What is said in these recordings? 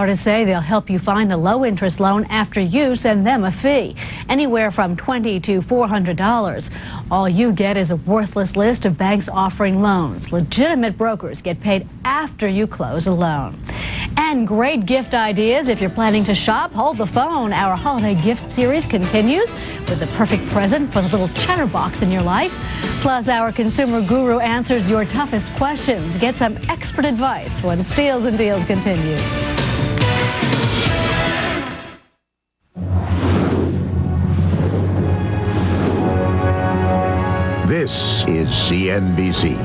Artists say they'll help you find a low-interest loan after you send them a fee, anywhere from $20 to $400. All you get is a worthless list of banks offering loans. Legitimate brokers get paid after you close a loan. And great gift ideas if you're planning to shop. Hold the phone. Our holiday gift series continues with the perfect present for the little chatterbox in your life. Plus, our consumer guru answers your toughest questions. Get some expert advice when Steals and Deals continues. This is CNBC.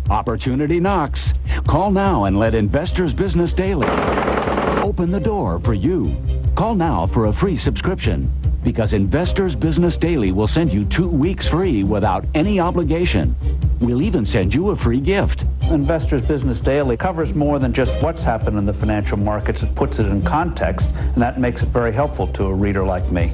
Opportunity knocks. Call now and let Investors Business Daily open the door for you. Call now for a free subscription, because Investors Business Daily will send you 2 weeks free without any obligation. We'll even send you a free gift. Investors Business Daily covers more than just what's happened in the financial markets. It puts it in context, and that makes it very helpful to a reader like me.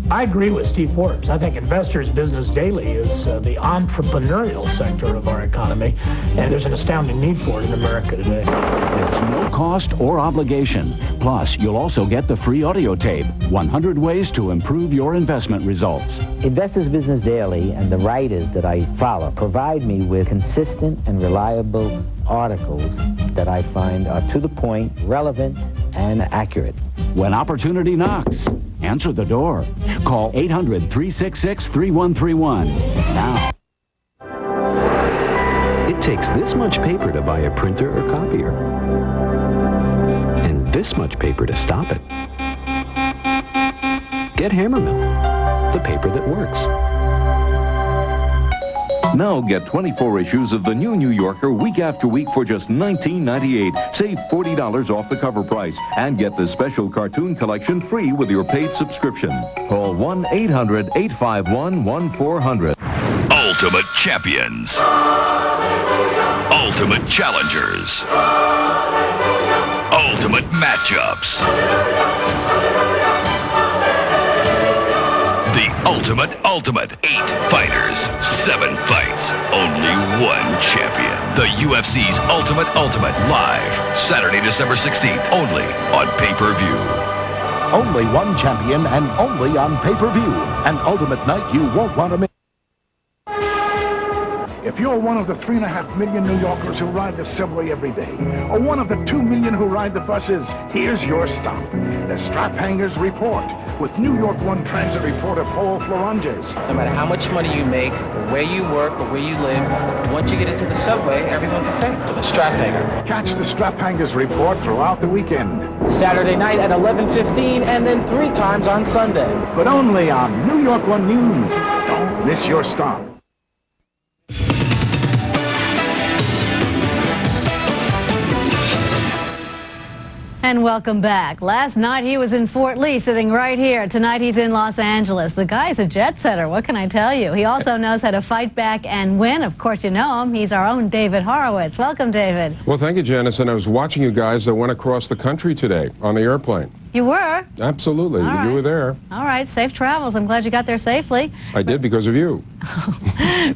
I agree with Steve Forbes. I think Investors Business Daily is the entrepreneurial sector of our economy, and there's an astounding need for it in America today. There's no cost or obligation. Plus, you'll also get the free audio tape, 100 Ways to Improve Your Investment Results. Investors Business Daily and the writers that I follow provide me with consistent and reliable articles that I find are to the point, relevant, and accurate. When opportunity knocks, answer the door. Call 800-366-3131 now. It takes this much paper to buy a printer or copier, and this much paper to stop it. Get Hammermill, the paper that works. Now get 24 issues of the new New Yorker week after week for just $19.98. Save $40 off the cover price and get the special cartoon collection free with your paid subscription. Call 1-800-851-1400. Ultimate champions. Ultimate challengers. Ultimate matchups. The ultimate 8 fighters, 7 fights, only 1 champion. The UFC's Ultimate live Saturday, December 16th, only on pay-per-view. Only 1 champion and only on pay-per-view. An ultimate night you won't want to miss. If you're one of the 3.5 million New Yorkers who ride the subway every day, or one of the 2 million who ride the buses, here's your stop. The Strap Hangers Report with New York One Transit reporter Paul Floranges. No matter how much money you make, or where you work, or where you live, once you get into the subway, everyone's the same. The Strap Hanger. Catch the Strap Hangers Report throughout the weekend. Saturday night at 11:15, and then 3 times on Sunday. But only on New York One News. Don't miss your stop. And welcome back. Last night he was in Fort Lee, sitting right here. Tonight he's in Los Angeles. The guy's a jet setter, what can I tell you? He also knows how to fight back and win. Of course you know him. He's our own David Horowitz. Welcome, David. Well, thank you, Janice. And I was watching you guys that went across the country today on the airplane. You were? Absolutely. You were there. All right. Safe travels. I'm glad you got there safely. I did because of you.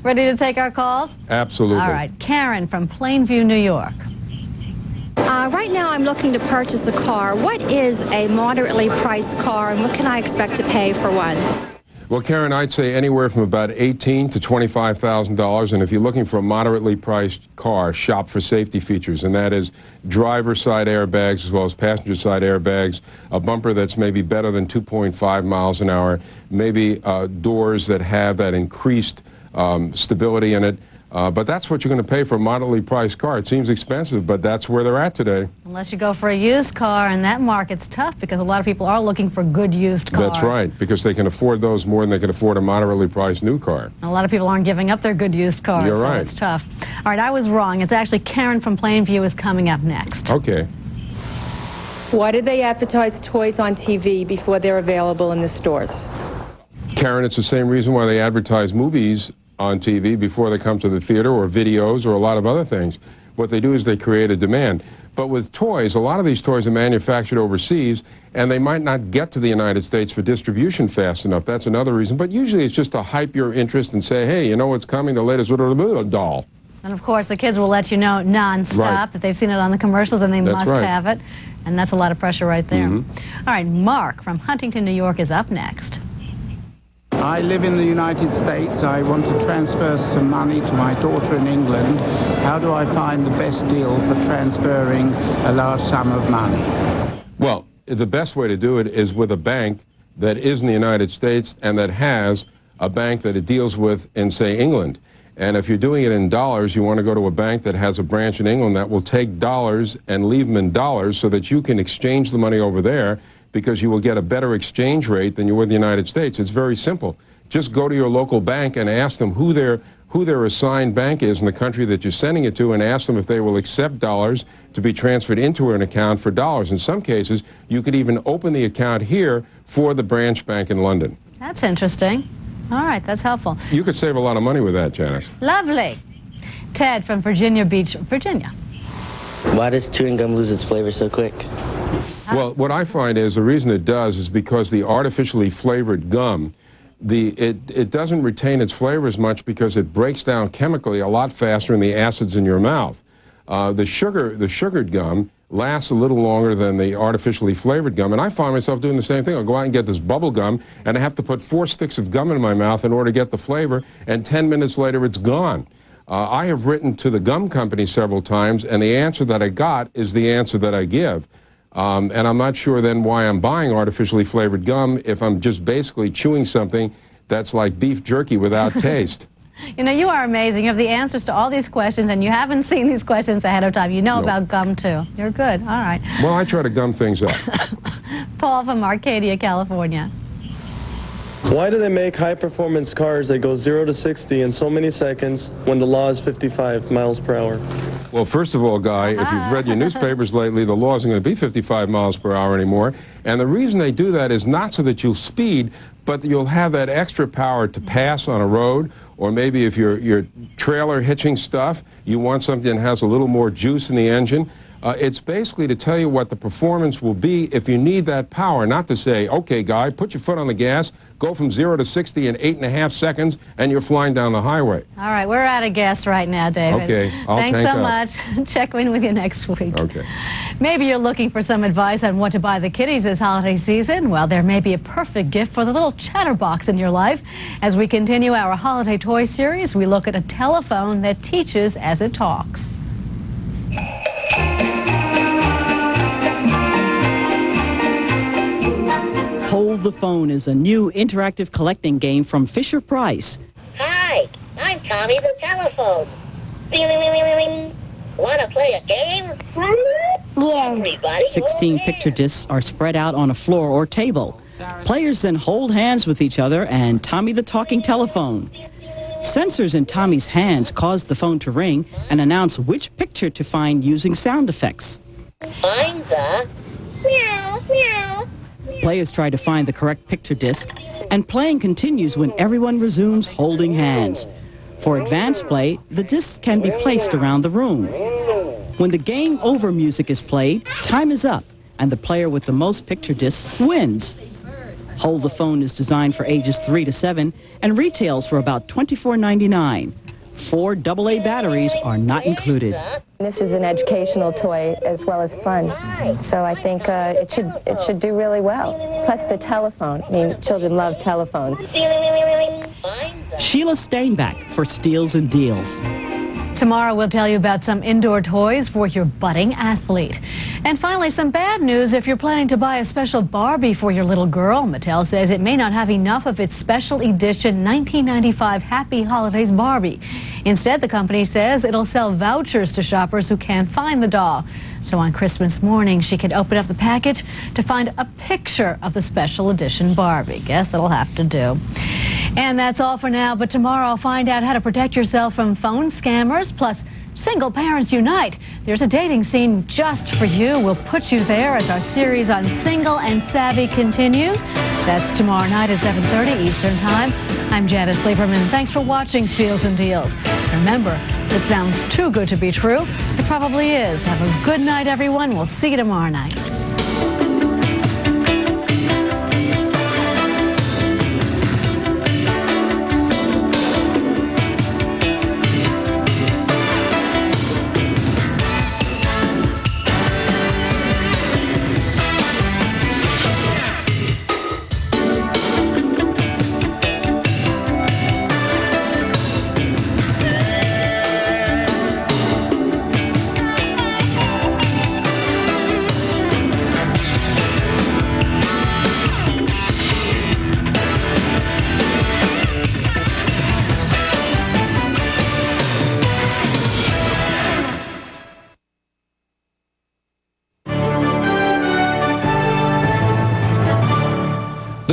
Ready to take our calls? Absolutely. All right. Karen from Plainview, New York. Right now I'm looking to purchase a car. What is a moderately priced car, and what can I expect to pay for one? Well, Karen, I'd say anywhere from about $18,000 to $25,000. And if you're looking for a moderately priced car, shop for safety features. And that is driver's side airbags as well as passenger side airbags, a bumper that's maybe better than 2.5 miles an hour, maybe doors that have that increased stability in it. But that's what you're going to pay for a moderately priced car. It seems expensive, but that's where they're at today. Unless you go for a used car, and that market's tough because a lot of people are looking for good used cars. That's right, because they can afford those more than they can afford a moderately priced new car. And a lot of people aren't giving up their good used cars, You're right. So it's tough. All right, I was wrong. It's actually Karen from Plainview is coming up next. Okay. Why do they advertise toys on TV before they're available in the stores? Karen, it's the same reason why they advertise movies on TV before they come to the theater, or videos, or a lot of other things. What they do is they create a demand. But with toys, a lot of these toys are manufactured overseas, and they might not get to the United States for distribution fast enough. That's another reason. But usually it's just to hype your interest and say, hey, you know what's coming? The latest doll. And of course, the kids will let you know nonstop Right. that they've seen it on the commercials and they That's must right. have it. And that's a lot of pressure right there. Mhm. All right, Mark from Huntington, New York is up next. I live in the United States. I want to transfer some money to my daughter in England. How do I find the best deal for transferring a large sum of money? Well, the best way to do it is with a bank that is in the United States and that has a bank that it deals with in, say, England. And if you're doing it in dollars, you want to go to a bank that has a branch in England that will take dollars and leave them in dollars so that you can exchange the money over there, because you will get a better exchange rate than you would in the United States. It's very simple. Just go to your local bank and ask them who their assigned bank is in the country that you're sending it to, and ask them if they will accept dollars to be transferred into an account for dollars. In some cases, you could even open the account here for the branch bank in London. That's interesting. All right, that's helpful. You could save a lot of money with that, Janice. Lovely. Ted from Virginia Beach, Virginia. Why does chewing gum lose its flavor so quick? Well, what I find is the reason it does is because the artificially flavored gum, it doesn't retain its flavor as much because it breaks down chemically a lot faster in the acids in your mouth. The sugared gum lasts a little longer than the artificially flavored gum, and I find myself doing the same thing. I'll go out and get this bubble gum, and I have to put 4 sticks of gum in my mouth in order to get the flavor, and 10 minutes later it's gone. I have written to the gum company several times, and the answer that I got is the answer that I give. And I'm not sure then why I'm buying artificially flavored gum if I'm just basically chewing something that's like beef jerky without taste. You know, you are amazing. You have the answers to all these questions, and you haven't seen these questions ahead of time. You know about gum, too. You're good. All right. Well, I try to gum things up. Paul from Arcadia, California. Why do they make high-performance cars that go 0 to 60 in so many seconds when the law is 55 miles per hour? Well, first of all, Guy, if you've read your newspapers lately, the law isn't going to be 55 miles per hour anymore. And the reason they do that is not so that you'll speed, but that you'll have that extra power to pass on a road, or maybe if you're trailer hitching stuff, you want something that has a little more juice in the engine. It's basically to tell you what the performance will be if you need that power, not to say, okay, Guy, put your foot on the gas, go from 0 to 60 in 8.5 seconds, and you're flying down the highway. All right, we're out of gas right now, David. Okay, I'll Thanks tank so up. much. Check in with you next week. Okay. Maybe you're looking for some advice on what to buy the kiddies this holiday season. Well, there may be a perfect gift for the little chatterbox in your life. As we continue our holiday toy series, we look at a telephone that teaches as it talks. Hold the Phone is a new interactive collecting game from Fisher-Price. Hi, I'm Tommy the telephone. Want to play a game? Yeah. Everybody. 16 picture discs are spread out on a floor or table. Players then hold hands with each other and Tommy the talking telephone. Sensors in Tommy's hands cause the phone to ring and announce which picture to find using sound effects. Find the meow, meow. Players try to find the correct picture disc, and playing continues when everyone resumes holding hands. For advanced play, the discs can be placed around the room. When the game over music is played, time is up, and the player with the most picture discs wins. Hold the Phone is designed for ages 3 to 7 and retails for about $24.99. 4 AA batteries are not included. This is an educational toy as well as fun, so I think it should do really well. Plus the telephone. I mean, children love telephones. Sheila Steinbach for Steals and Deals. Tomorrow we'll tell you about some indoor toys for your budding athlete. And finally, some bad news if you're planning to buy a special Barbie for your little girl. Mattel says it may not have enough of its special edition 1995 Happy Holidays Barbie. Instead, the company says it'll sell vouchers to shoppers who can't find the doll. So on Christmas morning, she can open up the package to find a picture of the special edition Barbie. Guess that'll have to do. And that's all for now, but tomorrow I'll find out how to protect yourself from phone scammers, plus Single Parents Unite. There's a dating scene just for you. We'll put you there as our series on Single and Savvy continues. That's tomorrow night at 7:30 Eastern Time. I'm Janice Lieberman. Thanks for watching Steals and Deals. Remember, if it sounds too good to be true, it probably is. Have a good night, everyone. We'll see you tomorrow night.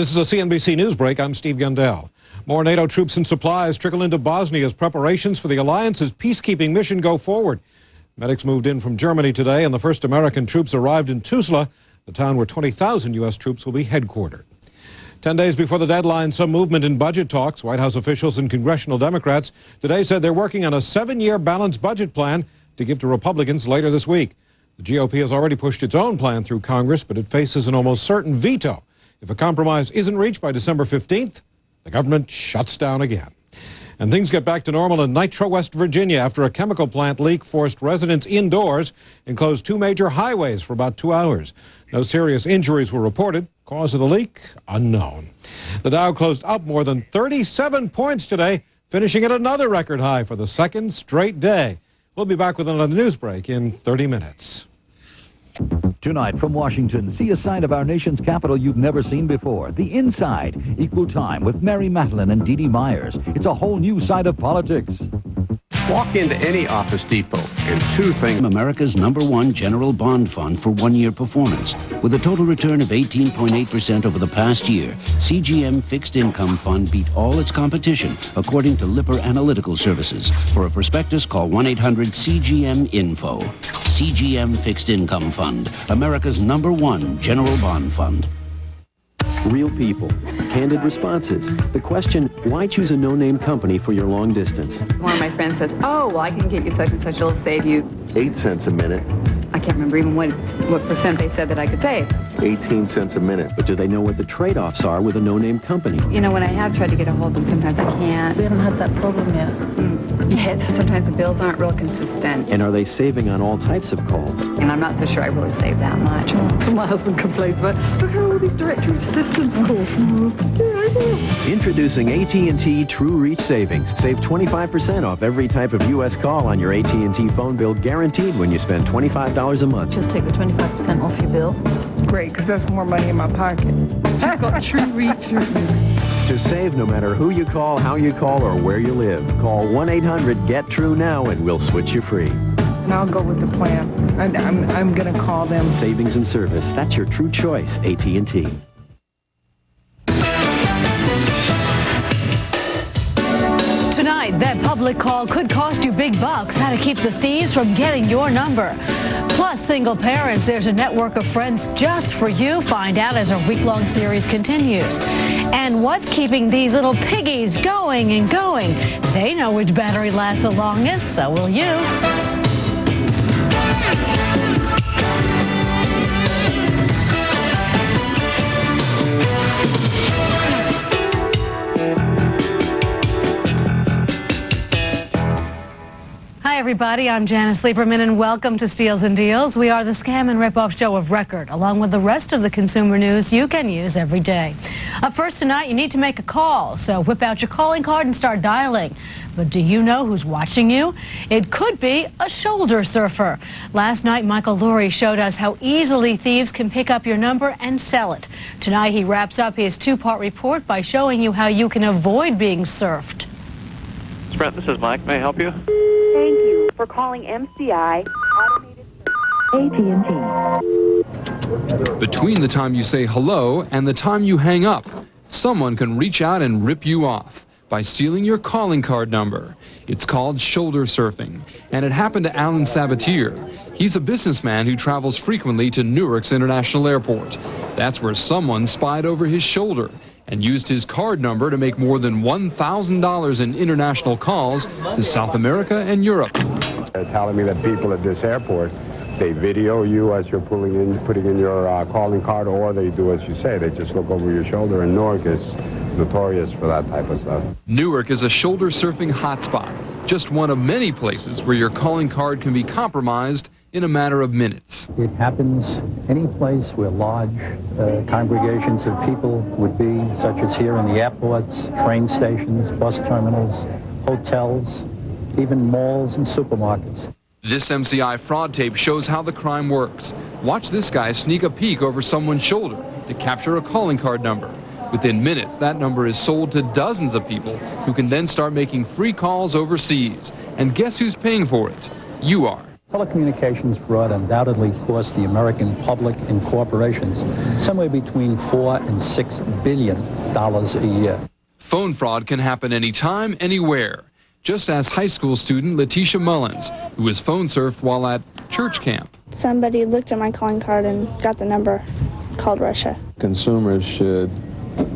This is a CNBC News Break. I'm Steve Gundell. More NATO troops and supplies trickle into Bosnia as preparations for the alliance's peacekeeping mission go forward. Medics moved in from Germany today, and the first American troops arrived in Tuzla, the town where 20,000 U.S. troops will be headquartered. 10 days before the deadline, some movement in budget talks. White House officials and congressional Democrats today said they're working on a 7-year balanced budget plan to give to Republicans later this week. The GOP has already pushed its own plan through Congress, but it faces an almost certain veto. If a compromise isn't reached by December 15th, the government shuts down again. And things get back to normal in Nitro, West Virginia, after a chemical plant leak forced residents indoors and closed 2 major highways for about 2 hours. No serious injuries were reported. Cause of the leak, unknown. The Dow closed up more than 37 points today, finishing at another record high for the second straight day. We'll be back with another news break in 30 minutes. Tonight from Washington, see a side of our nation's capital you've never seen before. The Inside. Equal Time with Mary Matlin and Dee Dee Myers. It's a whole new side of politics. Walk into any Office Depot and 2 things. America's #1 general bond fund for 1-year performance. With a total return of 18.8% over the past year, CGM Fixed Income Fund beat all its competition, according to Lipper Analytical Services. For a prospectus, call 1-800-CGM-INFO. CGM Fixed Income Fund, America's #1 general bond fund. Real people, candid responses. The question, why choose a no-name company for your long distance? One of my friends says, oh, well, I can get you such and such. It'll save you 8 cents a minute. I can't remember even what percent they said that I could save. 18 cents a minute. But do they know what the trade-offs are with a no-name company? You know, when I have tried to get a hold of them, sometimes I can't. We haven't had that problem yet. Yet. Sometimes the bills aren't real consistent. And are they saving on all types of calls? And I'm not so sure I really save that much. So my husband complains about, look at all these directory assistance calls. Introducing AT&T True Reach Savings. Save 25% off every type of U.S. call on your AT&T phone bill, guaranteed when you spend $25 a month. Just take the 25% off your bill. Great, because that's more money in my pocket. She's got True Reach. To save no matter who you call, how you call, or where you live. Call 1-800-GET-TRUE now and we'll switch you free. And I'll go with the plan. I'm going to call them. Savings and service. That's your true choice, AT&T. Tonight, that public call could cost you big bucks. How to keep the thieves from getting your number. Plus, single parents, there's a network of friends just for you. Find out as our week-long series continues. And what's keeping these little piggies going and going? They know which battery lasts the longest, so will you. Hi, everybody. I'm Janice Lieberman, and welcome to Steals and Deals. We are the scam and ripoff show of record, along with the rest of the consumer news you can use every day. Up first tonight, you need to make a call, so whip out your calling card and start dialing. But do you know who's watching you? It could be a shoulder surfer. Last night, Michael Lurie showed us how easily thieves can pick up your number and sell it. Tonight, he wraps up his 2-part report by showing you how you can avoid being surfed. Sprint, this is Mike. May I help you? Thank you for calling MCI Automated AT&T. Between the time you say hello and the time you hang up, someone can reach out and rip you off by stealing your calling card number. It's called shoulder surfing, and it happened to Alan Sabatier. He's a businessman who travels frequently to Newark's International Airport. That's where someone spied over his shoulder and used his card number to make more than $1,000 in international calls to South America and Europe. They're telling me that people at this airport, they video you as you're putting in your calling card, or they do as you say, they just look over your shoulder, and Newark is notorious for that type of stuff. Newark is a shoulder surfing hotspot, just one of many places where your calling card can be compromised in a matter of minutes. It happens any place where large congregations of people would be, such as here in the airports, train stations, bus terminals, hotels, even malls and supermarkets. This MCI fraud tape shows how the crime works. Watch this guy sneak a peek over someone's shoulder to capture a calling card number. Within minutes, that number is sold to dozens of people who can then start making free calls overseas. And guess who's paying for it? You are. Telecommunications fraud undoubtedly cost the American public and corporations somewhere between $4 and $6 billion a year. Phone fraud can happen anytime, anywhere. Just ask high school student Letitia Mullins, who was phone surfed while at church camp. Somebody looked at my calling card and got the number, called Russia. Consumers should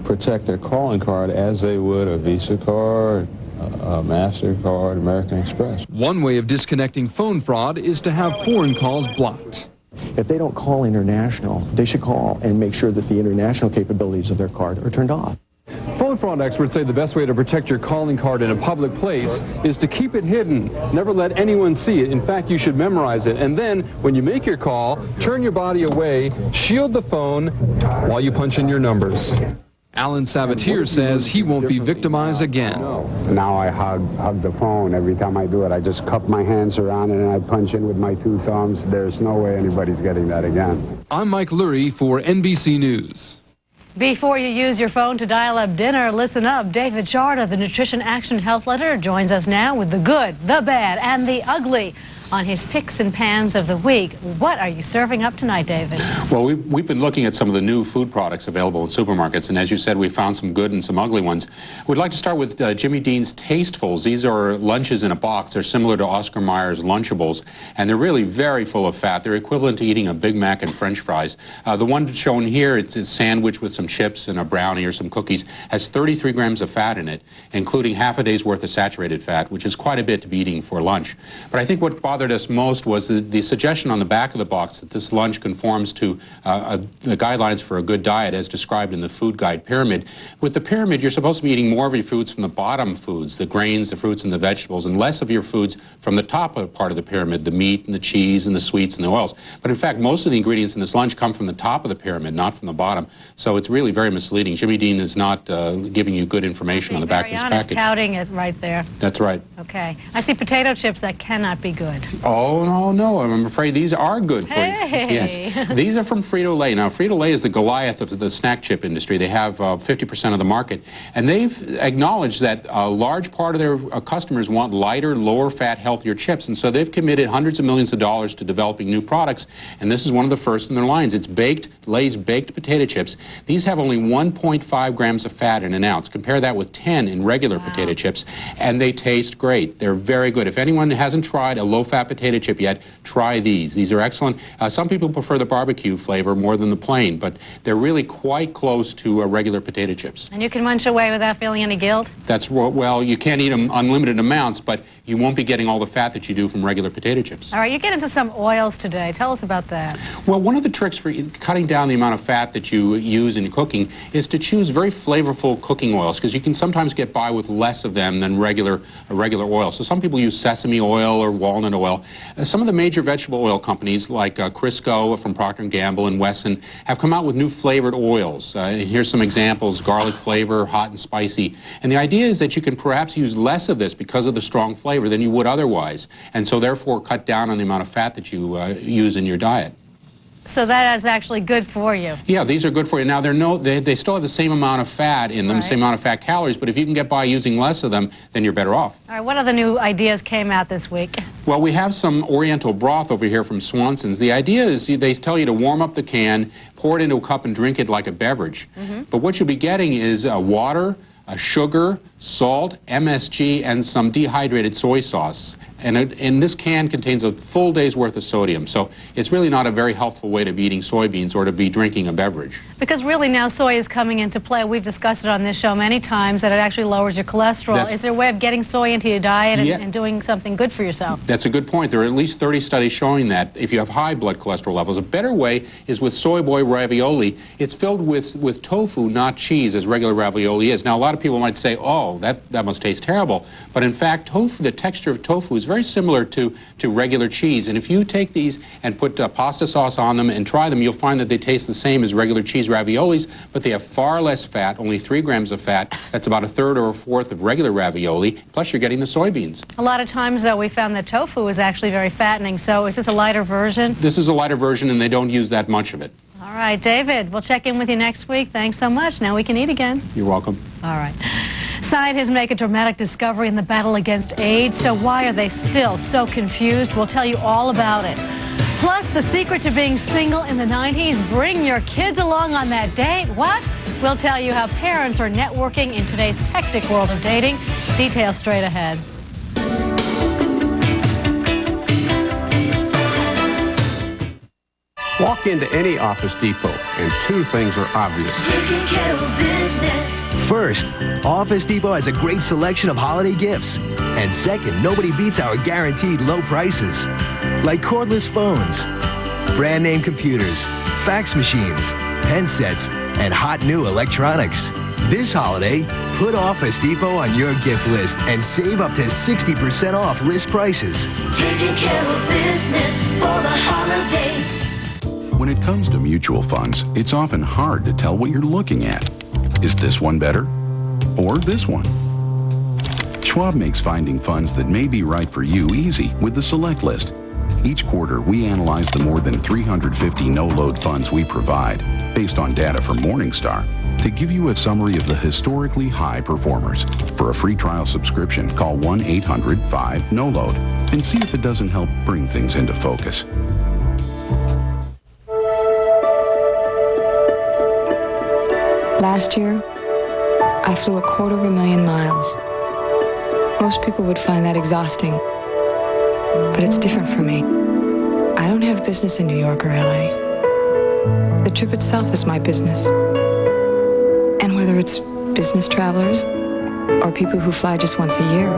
protect their calling card as they would a Visa card, a MasterCard, American Express. One way of disconnecting phone fraud is to have foreign calls blocked. If they don't call international, they should call and make sure that the international capabilities of their card are turned off. Phone fraud experts say the best way to protect your calling card in a public place is to keep it hidden. Never let anyone see it. In fact, you should memorize it. And then, when you make your call, turn your body away, shield the phone while you punch in your numbers. Alan Sabatier says he won't be victimized again. Now I hug the phone. Every time I do it, I just cup my hands around it and I punch in with my two thumbs. There's no way anybody's getting that again. I'm Mike Lurie for NBC News. Before you use your phone to dial up dinner, listen up. David Chard of the Nutrition Action Health Letter joins us now with the good, the bad, and the ugly on his picks and pans of the week. What are you serving up tonight, David? Well, we've been looking at some of the new food products available in supermarkets, and as you said, we found some good and some ugly ones. We'd like to start with Jimmy Dean's Tastefuls. These are lunches in a box. They're similar to Oscar Mayer's Lunchables, and they're really very full of fat. They're equivalent to eating a Big Mac and French fries. The one shown here, it's a sandwich with some chips and a brownie or some cookies, has 33 grams of fat in it, including half a day's worth of saturated fat, which is quite a bit to be eating for lunch. But I think what bothered us most was the suggestion on the back of the box that this lunch conforms to the guidelines for a good diet as described in the food guide pyramid. With the pyramid, you're supposed to be eating more of your foods from the bottom foods, the grains, the fruits, and the vegetables, and less of your foods from the top part of the pyramid, the meat and the cheese and the sweets and the oils. But in fact, most of the ingredients in this lunch come from the top of the pyramid, not from the bottom. So it's really very misleading. Jimmy Dean is not giving you good information on the back of his package. Touting it right there. That's right. Okay. I see potato chips that cannot be good. Oh, no, I'm afraid these are good for you. Yes. These are from Frito-Lay. Now, Frito-Lay is the Goliath of the snack chip industry. They have 50% of the market. And they've acknowledged that a large part of their customers want lighter, lower-fat, healthier chips. And so they've committed hundreds of millions of dollars to developing new products. And this is one of the first in their lines. It's Lay's baked potato chips. These have only 1.5 grams of fat in an ounce. Compare that with 10 in regular potato chips. And they taste great. They're very good. If anyone hasn't tried a low-fat potato chip yet, try these. These are excellent. Some people prefer the barbecue flavor more than the plain, but they're really quite close to regular potato chips. And you can munch away without feeling any guilt? That's, well, you can't eat them unlimited amounts, but you won't be getting all the fat that you do from regular potato chips. All right, you get into some oils today. Tell us about that. Well, one of the tricks for cutting down the amount of fat that you use in cooking is to choose very flavorful cooking oils, because you can sometimes get by with less of them than regular oil. So some people use sesame oil or walnut oil. Some of the major vegetable oil companies like Crisco from Procter & Gamble and Wesson have come out with new flavored oils. Here's some examples: garlic flavor, hot and spicy. And the idea is that you can perhaps use less of this because of the strong flavor than you would otherwise, and so therefore cut down on the amount of fat that you use in your diet. So that is actually good for you. Yeah, these are good for you. Now, they still have the same amount of fat in them, same amount of fat calories, but if you can get by using less of them, then you're better off. All right, what other new ideas came out this week? Well, we have some Oriental broth over here from Swanson's. The idea is they tell you to warm up the can, pour it into a cup, and drink it like a beverage. But what you'll be getting is water, sugar, salt, MSG, and some dehydrated soy sauce. And this can contains a full day's worth of sodium, so it's really not a very healthful way to be eating soybeans or to be drinking a beverage. Because really now soy is coming into play. We've discussed it on this show many times that it actually lowers your cholesterol. Is there a way of getting soy into your diet and doing something good for yourself? That's a good point. There are at least 30 studies showing that if you have high blood cholesterol levels. A better way is with soy boy ravioli. It's filled with tofu, not cheese, as regular ravioli is. Now, a lot of people might say, oh, that must taste terrible. But in fact, tofu, the texture of tofu is very similar to regular cheese. And if you take these and put pasta sauce on them and try them, you'll find that they taste the same as regular cheese raviolis, but they have far less fat, only 3 grams of fat. That's about a third or a fourth of regular ravioli, plus you're getting the soybeans. A lot of times, though, we found that tofu is actually very fattening. So is this a lighter version? This is a lighter version, and they don't use that much of it. All right, David, we'll check in with you next week. Thanks so much. Now we can eat again. You're welcome. All right. Scientists make a dramatic discovery in the battle against AIDS. So why are they still so confused? We'll tell you all about it. Plus, the secret to being single in the 90s. Bring your kids along on that date. What? We'll tell you how parents are networking in today's hectic world of dating. Details straight ahead. Walk into any Office Depot and two things are obvious. Taking care of business. First, Office Depot has a great selection of holiday gifts. And second, nobody beats our guaranteed low prices. Like cordless phones, brand name computers, fax machines, pen sets, and hot new electronics. This holiday, put Office Depot on your gift list and save up to 60% off list prices. Taking care of business for the holidays. When it comes to mutual funds, it's often hard to tell what you're looking at. Is this one better? Or this one? Schwab makes finding funds that may be right for you easy with the Select List. Each quarter, we analyze the more than 350 no-load funds we provide, based on data from Morningstar, to give you a summary of the historically high performers. For a free trial subscription, call 1-800-5-NO-LOAD and see if it doesn't help bring things into focus. Last year, I flew 250,000 miles. Most people would find that exhausting, but it's different for me. I don't have business in New York or LA. The trip itself is my business. And whether it's business travelers or people who fly just once a year.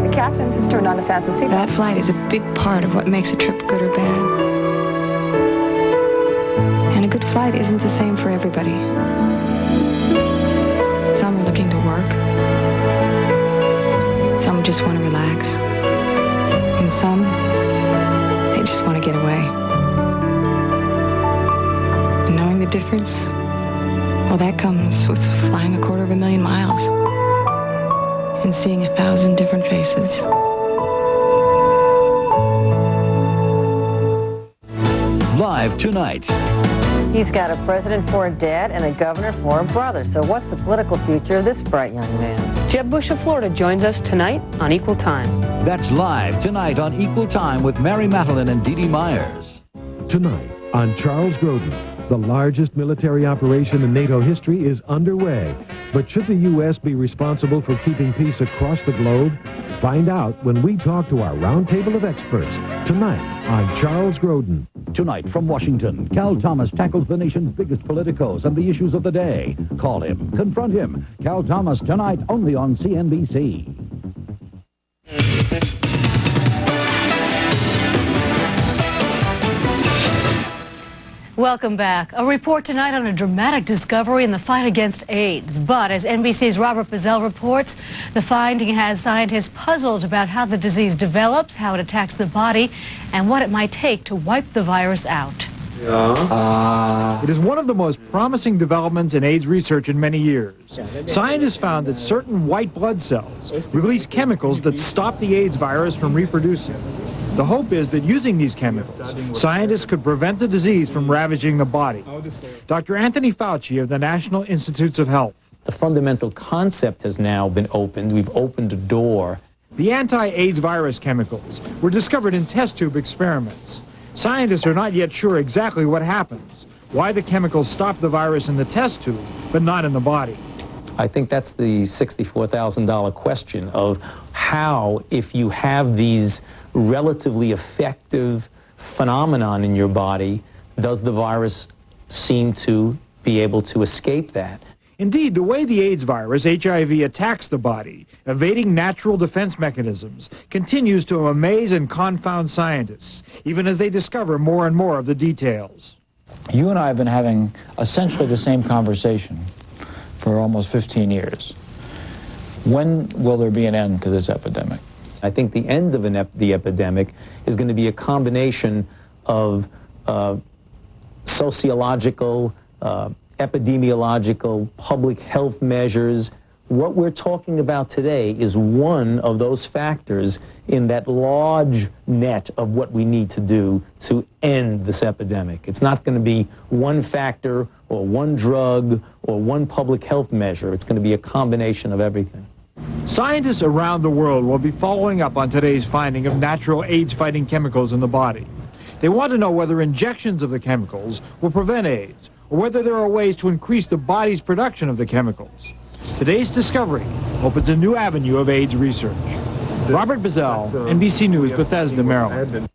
The captain has turned on the fasten seatbelt. That flight is a big part of what makes a trip good or bad. And a good flight isn't the same for everybody. Some are looking to work. Some just want to relax. And some, they just want to get away. And knowing the difference, well, that comes with flying 250,000 miles and seeing 1,000 different faces. Live tonight. He's got a president for a dad and a governor for a brother. So what's the political future of this bright young man? Jeb Bush of Florida joins us tonight on Equal Time. That's live tonight on Equal Time with Mary Matalin and Dee Dee Myers. Tonight on Charles Grodin, the largest military operation in NATO history is underway. But should the U.S. be responsible for keeping peace across the globe? Find out when we talk to our roundtable of experts tonight on Charles Grodin. Tonight from Washington, Cal Thomas tackles the nation's biggest politicos and the issues of the day. Call him, confront him. Cal Thomas tonight only on CNBC. Welcome back. A report tonight on a dramatic discovery in the fight against AIDS. But as NBC's Robert Bazell reports, the finding has scientists puzzled about how the disease develops, how it attacks the body, and what it might take to wipe the virus out. It is one of the most promising developments in AIDS research in many years. Scientists found that certain white blood cells release chemicals that stop the AIDS virus from reproducing. The hope is that using these chemicals, scientists could prevent the disease from ravaging the body. Dr. Anthony Fauci of the National Institutes of Health. The fundamental concept has now been opened. We've opened a door. The anti-AIDS virus chemicals were discovered in test tube experiments. Scientists are not yet sure exactly what happens, why the chemicals stop the virus in the test tube, but not in the body. I think that's the $64,000 question of how, if you have these relatively effective phenomenon in your body, does the virus seem to be able to escape that? Indeed, the way the AIDS virus, HIV, attacks the body, evading natural defense mechanisms, continues to amaze and confound scientists, even as they discover more and more of the details. You and I have been having essentially the same conversation for almost 15 years. When will there be an end to this epidemic? I think the end of the epidemic is going to be a combination of sociological, epidemiological, public health measures, What we're talking about today is one of those factors in that large net of what we need to do to end this epidemic. It's not going to be one factor or one drug or one public health measure. It's going to be a combination of everything. Scientists around the world will be following up on today's finding of natural AIDS-fighting chemicals in the body. They want to know whether injections of the chemicals will prevent AIDS, or whether there are ways to increase the body's production of the chemicals. Today's discovery opens a new avenue of AIDS research. Robert Bazell, NBC News, Bethesda, Maryland.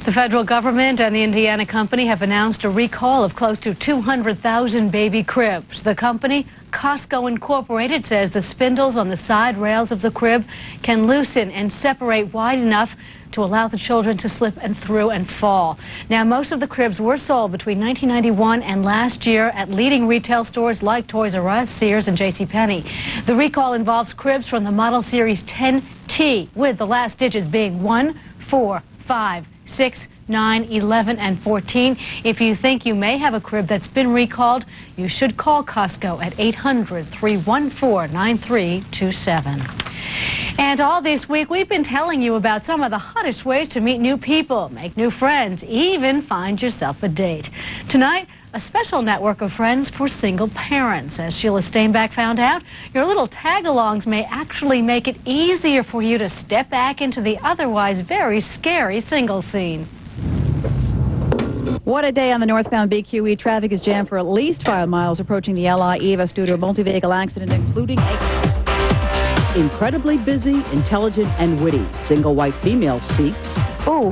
The federal government and the Indiana company have announced a recall of close to 200,000 baby cribs. The company, Costco Incorporated, says the spindles on the side rails of the crib can loosen and separate wide enough to allow the children to slip and through and fall. Now, most of the cribs were sold between 1991 and last year at leading retail stores like Toys R Us, Sears, and JCPenney. The recall involves cribs from the model series 10T, with the last digits being 1, 4, 5, 6, 9, 11, and 14. If you think you may have a crib that's been recalled, you should call Costco at 800-314-9327. And all this week, we've been telling you about some of the hottest ways to meet new people, make new friends, even find yourself a date. Tonight, a special network of friends for single parents. As Sheila Steinbach found out, your little tag-alongs may actually make it easier for you to step back into the otherwise very scary single scene. What a day on the northbound BQE. Traffic is jammed for at least 5 miles approaching the LI Evis due to a multi-vehicle accident, including a incredibly busy, intelligent, and witty single white female seeks. Ooh.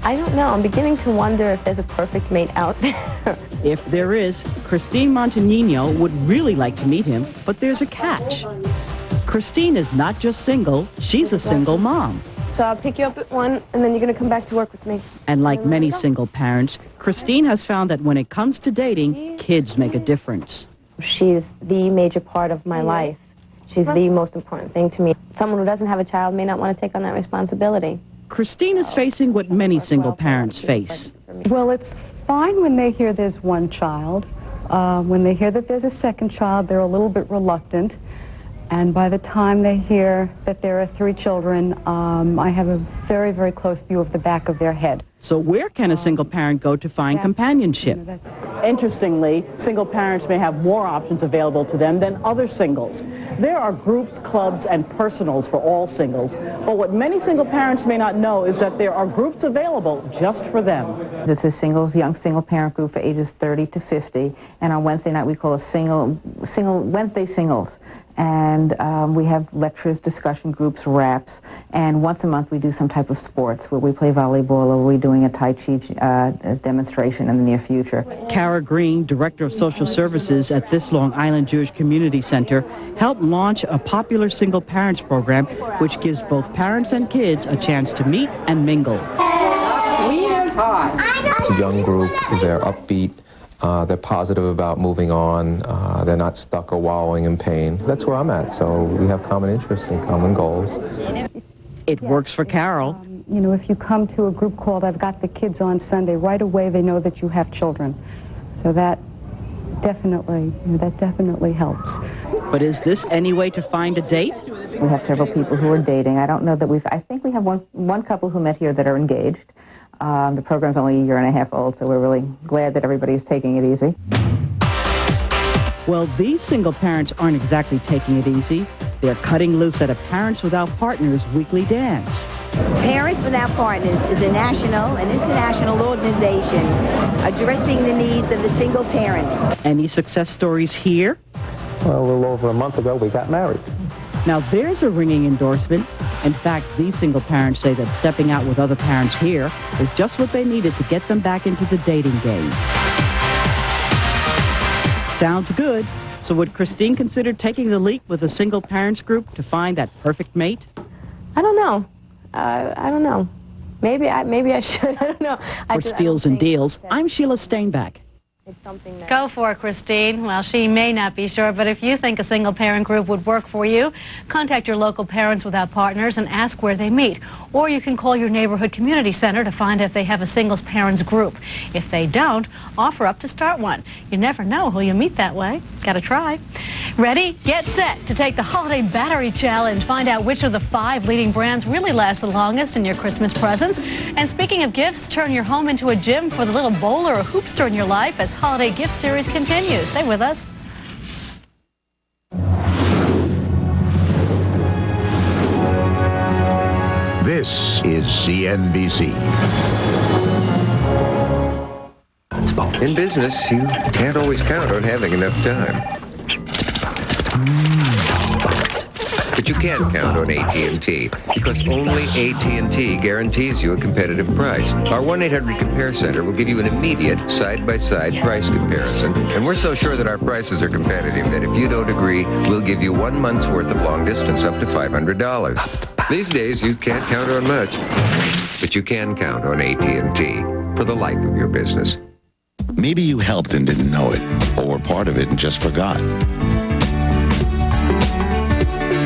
I don't know. I'm beginning to wonder if there's a perfect mate out there. If there is, Christine Montagnino would really like to meet him, but there's a catch. Christine is not just single, she's a single mom. So I'll pick you up at 1, and then you're going to come back to work with me. And like many single parents, Christine has found that when it comes to dating, kids make a difference. She's the major part of my life. She's the most important thing to me. Someone who doesn't have a child may not want to take on that responsibility. Christine is facing what many single parents face. Well, it's fine when they hear there's one child. When they hear that there's a second child, they're a little bit reluctant. And by the time they hear that there are 3 children, I have a very, very close view of the back of their head. So where can a single parent go to find companionship? Interestingly, single parents may have more options available to them than other singles. There are groups, clubs, and personals for all singles. But what many single parents may not know is that there are groups available just for them. It's a young single parent group for ages 30 to 50. And on Wednesday night, we call a Wednesday Singles. And we have lectures, discussion groups, raps, and once a month we do some type of sports where we play volleyball, or we're doing a Tai Chi demonstration in the near future. Kara Green, Director of Social Services at this Long Island Jewish Community Center, helped launch a popular single parents program which gives both parents and kids a chance to meet and mingle. It's a young group, they're upbeat. They're positive about moving on. They're not stuck or wallowing in pain. That's where I'm at, so we have common interests and common goals. It works for Carol. You know, if you come to a group called I've Got the Kids on Sunday, right away they know that you have children. So that definitely helps. But is this any way to find a date? We have several people who are dating. I don't know that I think we have one couple who met here that are engaged. The program's only a year and a half old, so we're really glad that everybody's taking it easy. Well, these single parents aren't exactly taking it easy. They're cutting loose at a Parents Without Partners weekly dance. Parents Without Partners is a national and international organization addressing the needs of the single parents. Any success stories here? Well, a little over a month ago, we got married. Now, there's a ringing endorsement. In fact, these single parents say that stepping out with other parents here is just what they needed to get them back into the dating game. Sounds good. So would Christine consider taking the leap with a single parents group to find that perfect mate? I don't know. I don't know. Maybe I should. I don't know. For Steals and Deals, I'm Sheila Steinbach. It's something that... Go for it, Christine. Well, she may not be sure, but if you think a single-parent group would work for you, contact your local Parents Without Partners and ask where they meet. Or you can call your neighborhood community center to find out if they have a singles parents group. If they don't, offer up to start one. You never know who you meet that way. Gotta try. Ready, get set to take the Holiday Battery Challenge. Find out which of the 5 leading brands really last the longest in your Christmas presents. And speaking of gifts, turn your home into a gym for the little bowler or hoopster in your life as Holiday Gift Series continues. Stay with us. This is CNBC. In business, you can't always count on having enough time. But you can count on AT&T, because only AT&T guarantees you a competitive price. Our 1-800-COMPARE Center will give you an immediate side-by-side price comparison. And we're so sure that our prices are competitive that if you don't agree, we'll give you 1 month's worth of long distance up to $500. These days, you can't count on much, but you can count on AT&T for the life of your business. Maybe you helped and didn't know it, or were part of it and just forgot.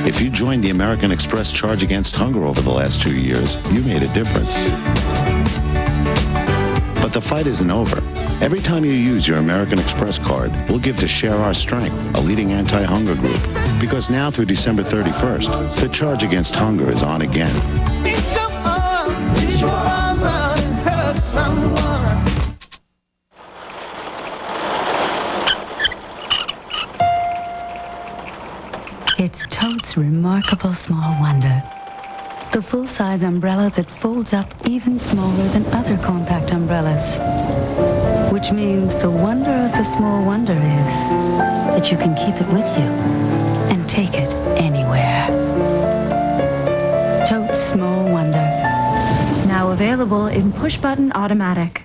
If you joined the American Express Charge Against Hunger over the last 2 years, you made a difference. But the fight isn't over. Every time you use your American Express card, we'll give to Share Our Strength, a leading anti-hunger group. Because now through December 31st, the Charge Against Hunger is on again. It's Totes Remarkable Small Wonder. The full-size umbrella that folds up even smaller than other compact umbrellas. Which means the wonder of the small wonder is that you can keep it with you and take it anywhere. Totes Small Wonder. Now available in push-button automatic.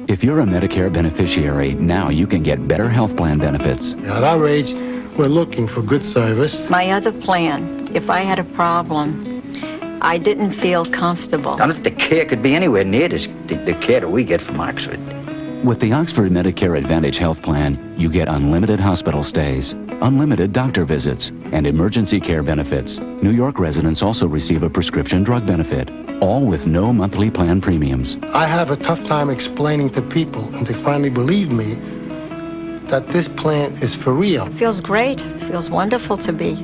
If you're a Medicare beneficiary, now you can get better health plan benefits. At our age, we're looking for good service. My other plan, if I had a problem, I didn't feel comfortable. I don't think the care could be anywhere near the care that we get from Oxford. With the Oxford Medicare Advantage health plan, you get unlimited hospital stays, unlimited doctor visits, and emergency care benefits. New York residents also receive a prescription drug benefit, all with no monthly plan premiums. I have a tough time explaining to people, and they finally believe me, that this plan is for real. It feels great. It feels wonderful to be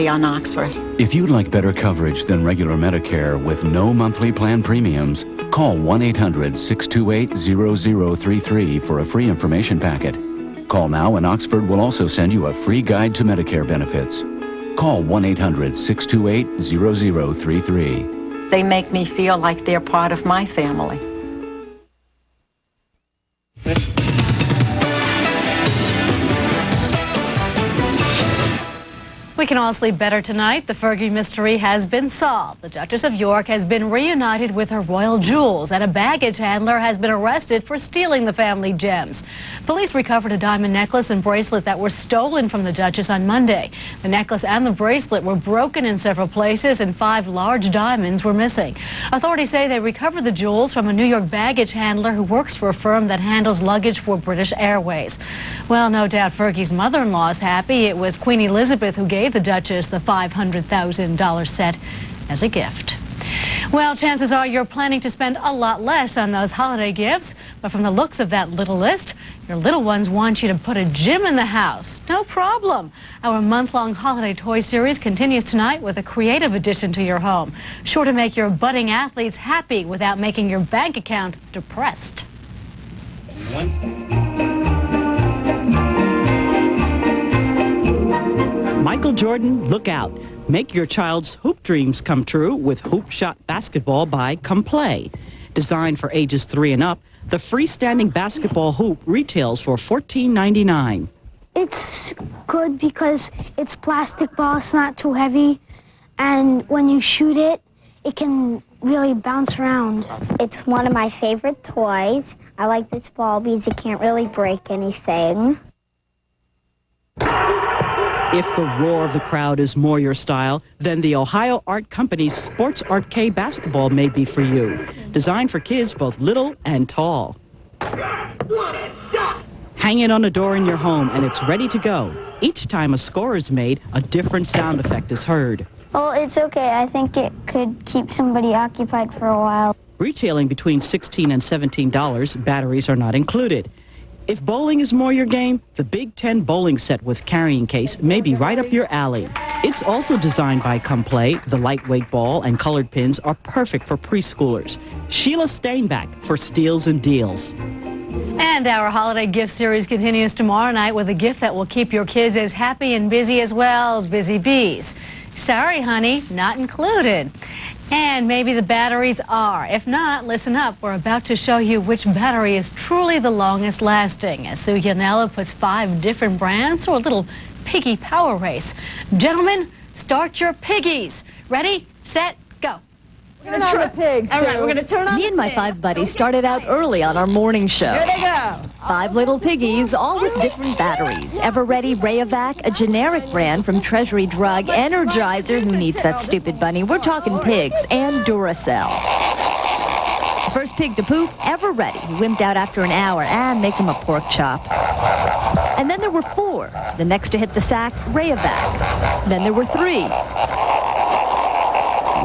on Oxford. If you'd like better coverage than regular Medicare with no monthly plan premiums, call 1-800-628-0033 for a free information packet. Call now and Oxford will also send you a free guide to Medicare benefits. Call 1-800-628-0033. They make me feel like they're part of my family. We can all sleep better tonight. The Fergie mystery has been solved. The Duchess of York has been reunited with her royal jewels, and a baggage handler has been arrested for stealing the family gems. Police recovered a diamond necklace and bracelet that were stolen from the Duchess on Monday. The necklace and the bracelet were broken in several places, and 5 large diamonds were missing. Authorities say they recovered the jewels from a New York baggage handler who works for a firm that handles luggage for British Airways. Well, no doubt Fergie's mother-in-law is happy. It was Queen Elizabeth who gave the Duchess the $500,000 set as a gift. Well, chances are you're planning to spend a lot less on those holiday gifts, but from the looks of that little list, your little ones want you to put a gym in the house. No problem. Our month-long holiday toy series continues tonight with a creative addition to your home, sure to make your budding athletes happy without making your bank account depressed. Michael Jordan, look out. Make your child's hoop dreams come true with Hoop Shot Basketball by Come Play. Designed for ages 3 and up, the freestanding basketball hoop retails for $14.99. It's good because it's plastic ball, it's not too heavy, and when you shoot it, it can really bounce around. It's one of my favorite toys. I like this ball because it can't really break anything. If the roar of the crowd is more your style, then the Ohio Art Company's Sports Arcade Basketball may be for you. Designed for kids both little and tall. Hang it on a door in your home and it's ready to go. Each time a score is made, a different sound effect is heard. Well, it's okay. I think it could keep somebody occupied for a while. Retailing between $16 and $17, batteries are not included. If bowling is more your game, the Big Ten bowling set with carrying case may be right up your alley. It's also designed by Complay. The lightweight ball and colored pins are perfect for preschoolers. Sheila Steinbach for Steals and Deals. And our holiday gift series continues tomorrow night with a gift that will keep your kids as happy and busy as well. Busy bees. Sorry, honey, not included. And maybe the batteries are. If not, listen up. We're about to show you which battery is truly the longest lasting, as Sue Yanella puts 5 different brands through a little piggy power race. Gentlemen, start your piggies. Ready, set, go. We're going to turn on the pigs. All right, we're going to turn on Me and my 5 buddies started out early on our morning show. Here they go. 5 little piggies, all with different batteries. Ever-ready Rayovac, a generic brand from Treasury Drug, Energizer, who needs that stupid bunny. We're talking pigs, and Duracell. First pig to poop, Ever-ready. He wimped out after an hour, and make him a pork chop. And then there were 4. The next to hit the sack, Rayovac. Then there were 3.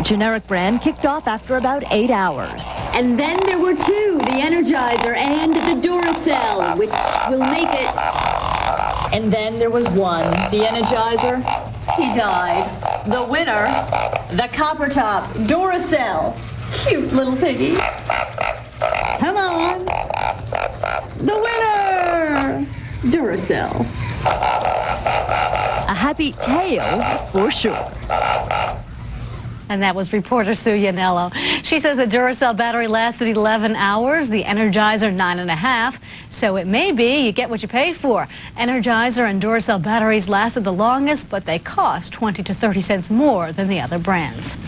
Generic brand kicked off after about 8 hours. And then there were 2, the Energizer and the Duracell, which will make it. And then there was 1, the Energizer. He died. The winner, the Copper Top Duracell. Cute little piggy. Come on. The winner, Duracell. A happy tail for sure. And that was reporter Sue Yanello. She says the Duracell battery lasted 11 hours, the Energizer 9.5. So it may be you get what you pay for. Energizer and Duracell batteries lasted the longest, but they cost 20 to 30 cents more than the other brands.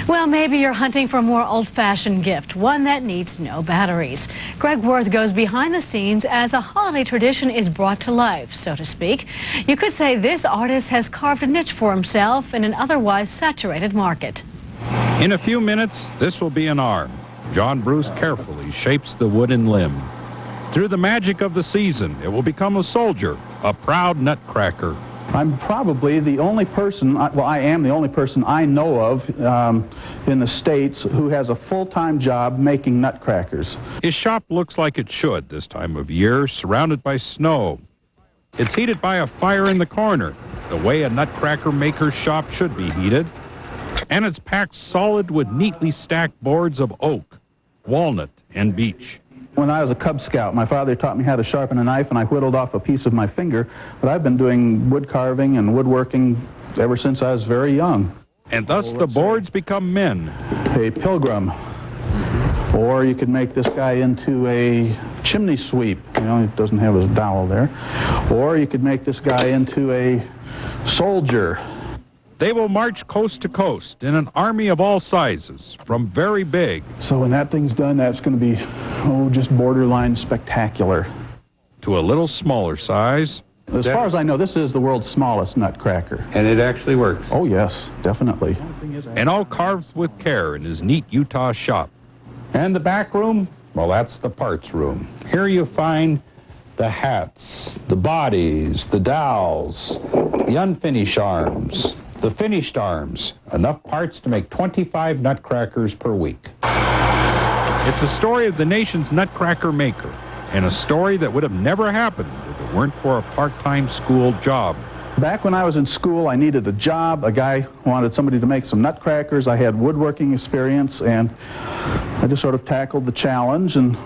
Well, maybe you're hunting for a more old-fashioned gift, one that needs no batteries. Greg Worth goes behind the scenes as a holiday tradition is brought to life, so to speak. You could say this artist has carved a niche for himself in an otherwise saturated market. In a few minutes, this will be an arm. John Bruce carefully shapes the wooden limb. Through the magic of the season, it will become a soldier, a proud nutcracker. I'm probably the only person, I am the only person I know of in the States who has a full-time job making nutcrackers. His shop looks like it should this time of year, surrounded by snow. It's heated by a fire in the corner, the way a nutcracker maker's shop should be heated. And it's packed solid with neatly stacked boards of oak, walnut, and beech. When I was a Cub Scout, my father taught me how to sharpen a knife, and I whittled off a piece of my finger. But I've been doing wood carving and woodworking ever since I was very young. And thus the boards become men. A pilgrim. Or you could make this guy into a chimney sweep. You know, he doesn't have his dowel there. Or you could make this guy into a soldier. They will march coast to coast in an army of all sizes, from very big. So when that thing's done, that's going to be, just borderline spectacular. To a little smaller size. As far as I know, this is the world's smallest nutcracker. And it actually works. Oh, yes, definitely. And all carved with care in his neat Utah shop. And the back room? Well, that's the parts room. Here you find the hats, the bodies, the dowels, the unfinished arms, the finished arms, enough parts to make 25 nutcrackers per week. It's a story of the nation's nutcracker maker, and a story that would have never happened if it weren't for a part-time school job. Back when I was in school, I needed a job. A guy wanted somebody to make some nutcrackers. I had woodworking experience, and I just sort of tackled the challenge and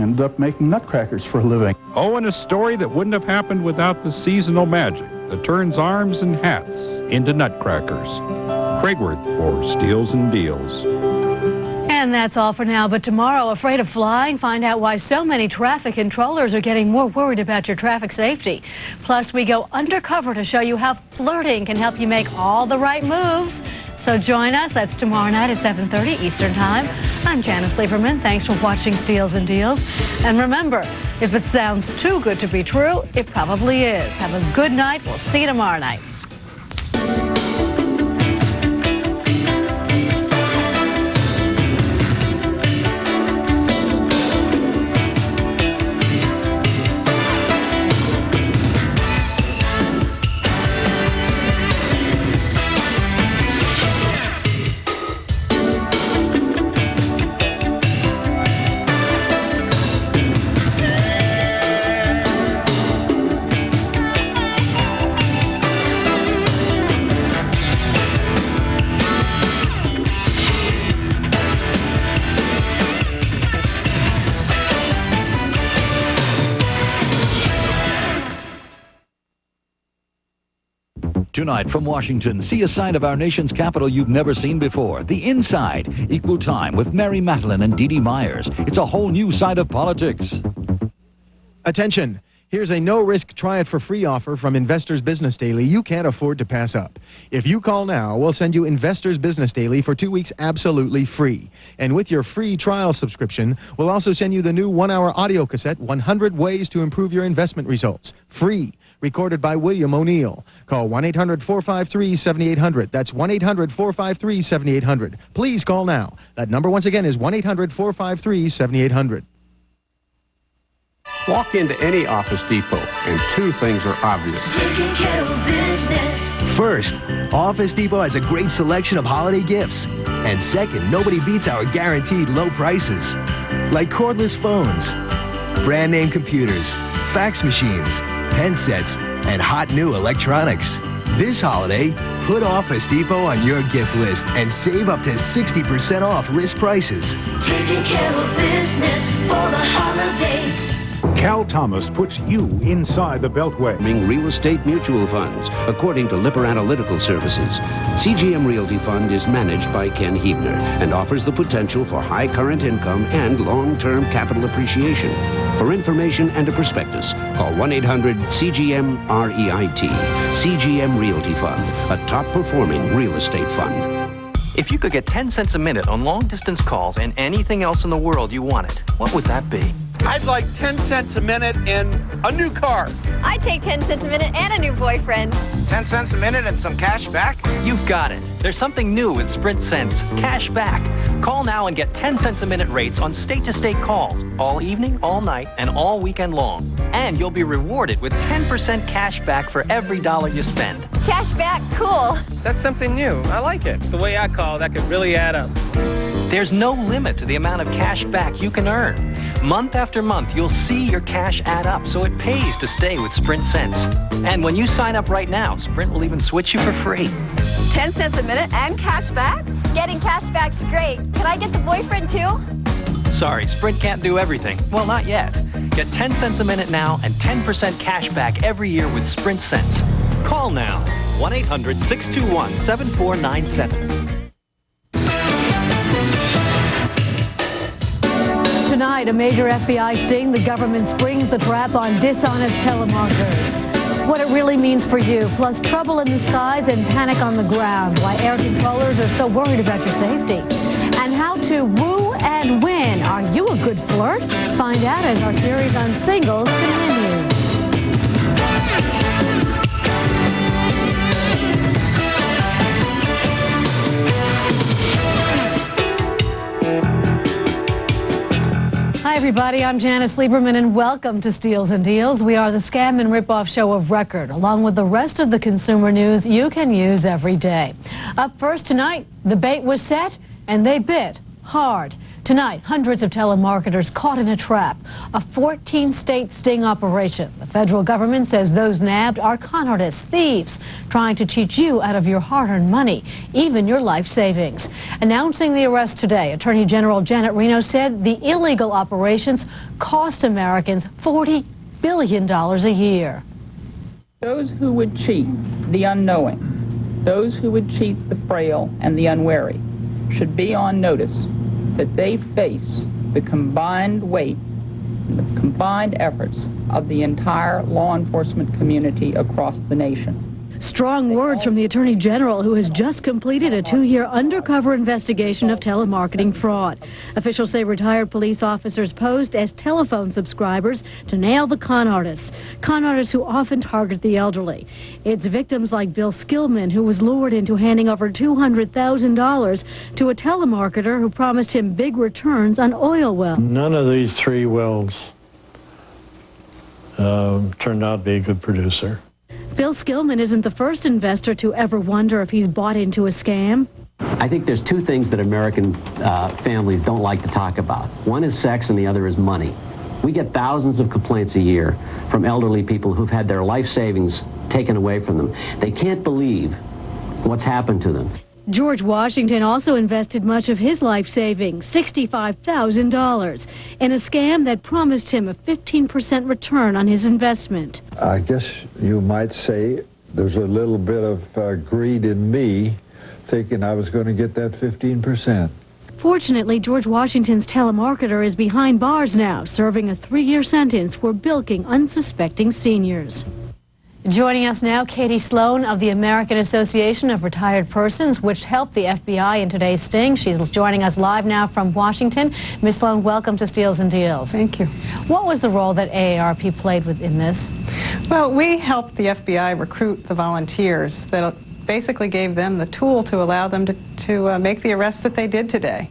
ended up making nutcrackers for a living. Oh, and a story that wouldn't have happened without the seasonal magic that turns arms and hats into nutcrackers. Craig Worth for Steals and Deals. And that's all for now, but tomorrow, afraid of flying? Find out why so many traffic controllers are getting more worried about your traffic safety. Plus, we go undercover to show you how flirting can help you make all the right moves. So join us. That's tomorrow night at 7:30 Eastern Time. I'm Janice Lieberman. Thanks for watching Steals and Deals. And remember, if it sounds too good to be true, it probably is. Have a good night. We'll see you tomorrow night. Tonight from Washington, see a side of our nation's capital you've never seen before. The Inside. Equal Time with Mary Matalin and Dee Dee Myers. It's a whole new side of politics. Attention. Here's a no-risk try-it-for-free offer from Investors Business Daily you can't afford to pass up. If you call now, we'll send you Investors Business Daily for 2 weeks absolutely free. And with your free trial subscription, we'll also send you the new 1-hour audio cassette, 100 Ways to Improve Your Investment Results. Free. Recorded by William O'Neill. Call 1-800-453-7800. That's 1-800-453-7800. Please call now. That number once again is 1-800-453-7800. Walk into any Office Depot and two things are obvious. Taking care of business. First, Office Depot has a great selection of holiday gifts. And second, nobody beats our guaranteed low prices. Like cordless phones, brand name computers, fax machines, pen sets, and hot new electronics. This holiday, put Office Depot on your gift list and save up to 60% off list prices. Taking care of business for the holidays. Cal Thomas puts you inside the Beltway. Real estate mutual funds, according to Lipper Analytical Services. CGM Realty Fund is managed by Ken Huebner and offers the potential for high current income and long-term capital appreciation. For information and a prospectus, call 1-800-CGM-REIT. CGM Realty Fund, a top-performing real estate fund. If you could get 10 cents a minute on long-distance calls and anything else in the world you wanted, what would that be? I'd like 10 cents a minute and a new car. I'd take 10 cents a minute and a new boyfriend. 10 cents a minute and some cash back? You've got it. There's something new with Sprint Cents, cash back. Call now and get 10 cents a minute rates on state-to-state calls, all evening, all night, and all weekend long. And you'll be rewarded with 10% cash back for every dollar you spend. Cash back, cool. That's something new. I like it. The way I call, that could really add up. There's no limit to the amount of cash back you can earn. Month after month, you'll see your cash add up, so it pays to stay with Sprint Cents. And when you sign up right now, Sprint will even switch you for free. 10 cents a minute and cash back? Getting cash back's great. Can I get the boyfriend too? Sorry, Sprint can't do everything. Well, not yet. Get 10 cents a minute now and 10% cash back every year with Sprint Cents. Call now. 1-800-621-7497. Tonight, a major FBI sting. The government springs the trap on dishonest telemarketers. What it really means for you, plus trouble in the skies and panic on the ground. Why air controllers are so worried about your safety. And how to woo and win. Are you a good flirt? Find out as our series on singles continues. Hi, everybody. I'm Janice Lieberman, and welcome to Steals and Deals. We are the scam and ripoff show of record, along with the rest of the consumer news you can use every day. Up first tonight, the bait was set, and they bit hard. Tonight, hundreds of telemarketers caught in a trap, a 14-state sting operation. The federal government says those nabbed are con artists, thieves, trying to cheat you out of your hard-earned money, even your life savings. Announcing the arrest today, Attorney General Janet Reno said the illegal operations cost Americans $40 billion a year. Those who would cheat the unknowing, those who would cheat the frail and the unwary, should be on notice that they face the combined weight and the combined efforts of the entire law enforcement community across the nation. Strong words from the Attorney General, who has just completed a 2-year undercover investigation of telemarketing fraud. Officials say retired police officers posed as telephone subscribers to nail the con artists who often target the elderly. It's victims like Bill Skillman, who was lured into handing over $200,000 to a telemarketer who promised him big returns on oil wells. None of these 3 wells turned out to be a good producer. Bill Skillman isn't the first investor to ever wonder if he's bought into a scam. I think there's 2 things that American families don't like to talk about. One is sex and the other is money. We get thousands of complaints a year from elderly people who've had their life savings taken away from them. They can't believe what's happened to them. George Washington also invested much of his life savings, $65,000, in a scam that promised him a 15% return on his investment. I guess you might say there's a little bit of greed in me, thinking I was going to get that 15%. Fortunately, George Washington's telemarketer is behind bars now, serving a 3-year sentence for bilking unsuspecting seniors. Joining us now, Katie Sloan of the American Association of Retired Persons, which helped the FBI in today's sting. She's joining us live now from Washington. Ms. Sloan, welcome to Steals and Deals. Thank you. What was the role that AARP played in this? Well, we helped the FBI recruit the volunteers that basically gave them the tool to allow them to make the arrests that they did today.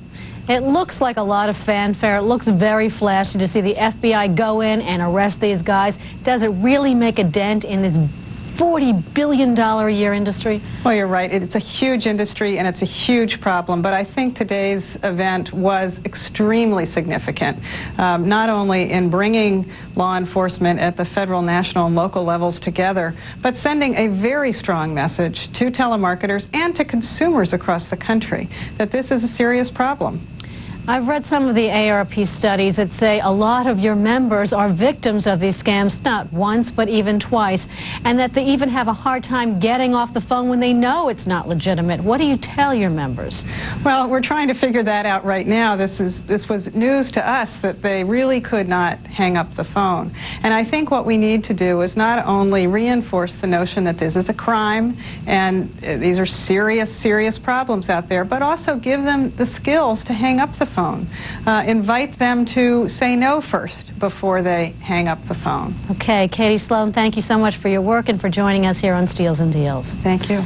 It looks like a lot of fanfare. It looks very flashy to see the FBI go in and arrest these guys. Does it really make a dent in this $40 billion a year industry? Well, you're right. It's a huge industry and it's a huge problem, but I think today's event was extremely significant, not only in bringing law enforcement at the federal, national, and local levels together, but sending a very strong message to telemarketers and to consumers across the country that this is a serious problem. I've read some of the AARP studies that say a lot of your members are victims of these scams, not once, but even twice, and that they even have a hard time getting off the phone when they know it's not legitimate. What do you tell your members? Well, we're trying to figure that out right now. This was news to us that they really could not hang up the phone. And I think what we need to do is not only reinforce the notion that this is a crime and these are serious, serious problems out there, but also give them the skills to hang up the phone. Invite them to say no first before they hang up the phone. Okay, Katie Sloan, thank you so much for your work and for joining us here on Steals and Deals. Thank you.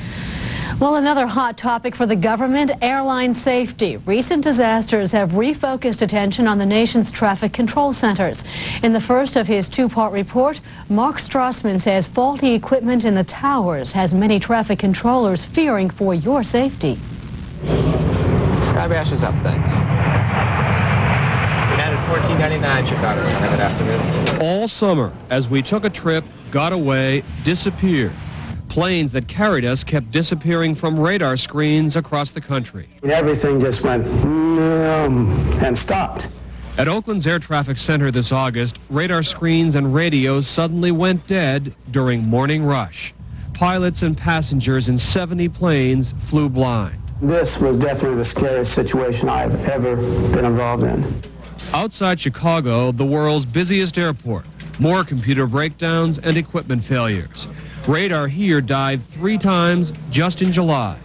Well, another hot topic for the government, airline safety. Recent disasters have refocused attention on the nation's traffic control centers. In the first of his two-part report, Mark Strassman says faulty equipment in the towers has many traffic controllers fearing for your safety. Skybash is up, thanks. United 1499 Chicago, Sunday, good afternoon. All summer, as we took a trip, got away, disappeared. Planes that carried us kept disappearing from radar screens across the country. Everything just went and stopped. At Oakland's Air Traffic Center this August, radar screens and radios suddenly went dead during morning rush. Pilots and passengers in 70 planes flew blind. This was definitely the scariest situation I've ever been involved in. Outside Chicago, the world's busiest airport, more computer breakdowns and equipment failures. Radar here died 3 times just in July.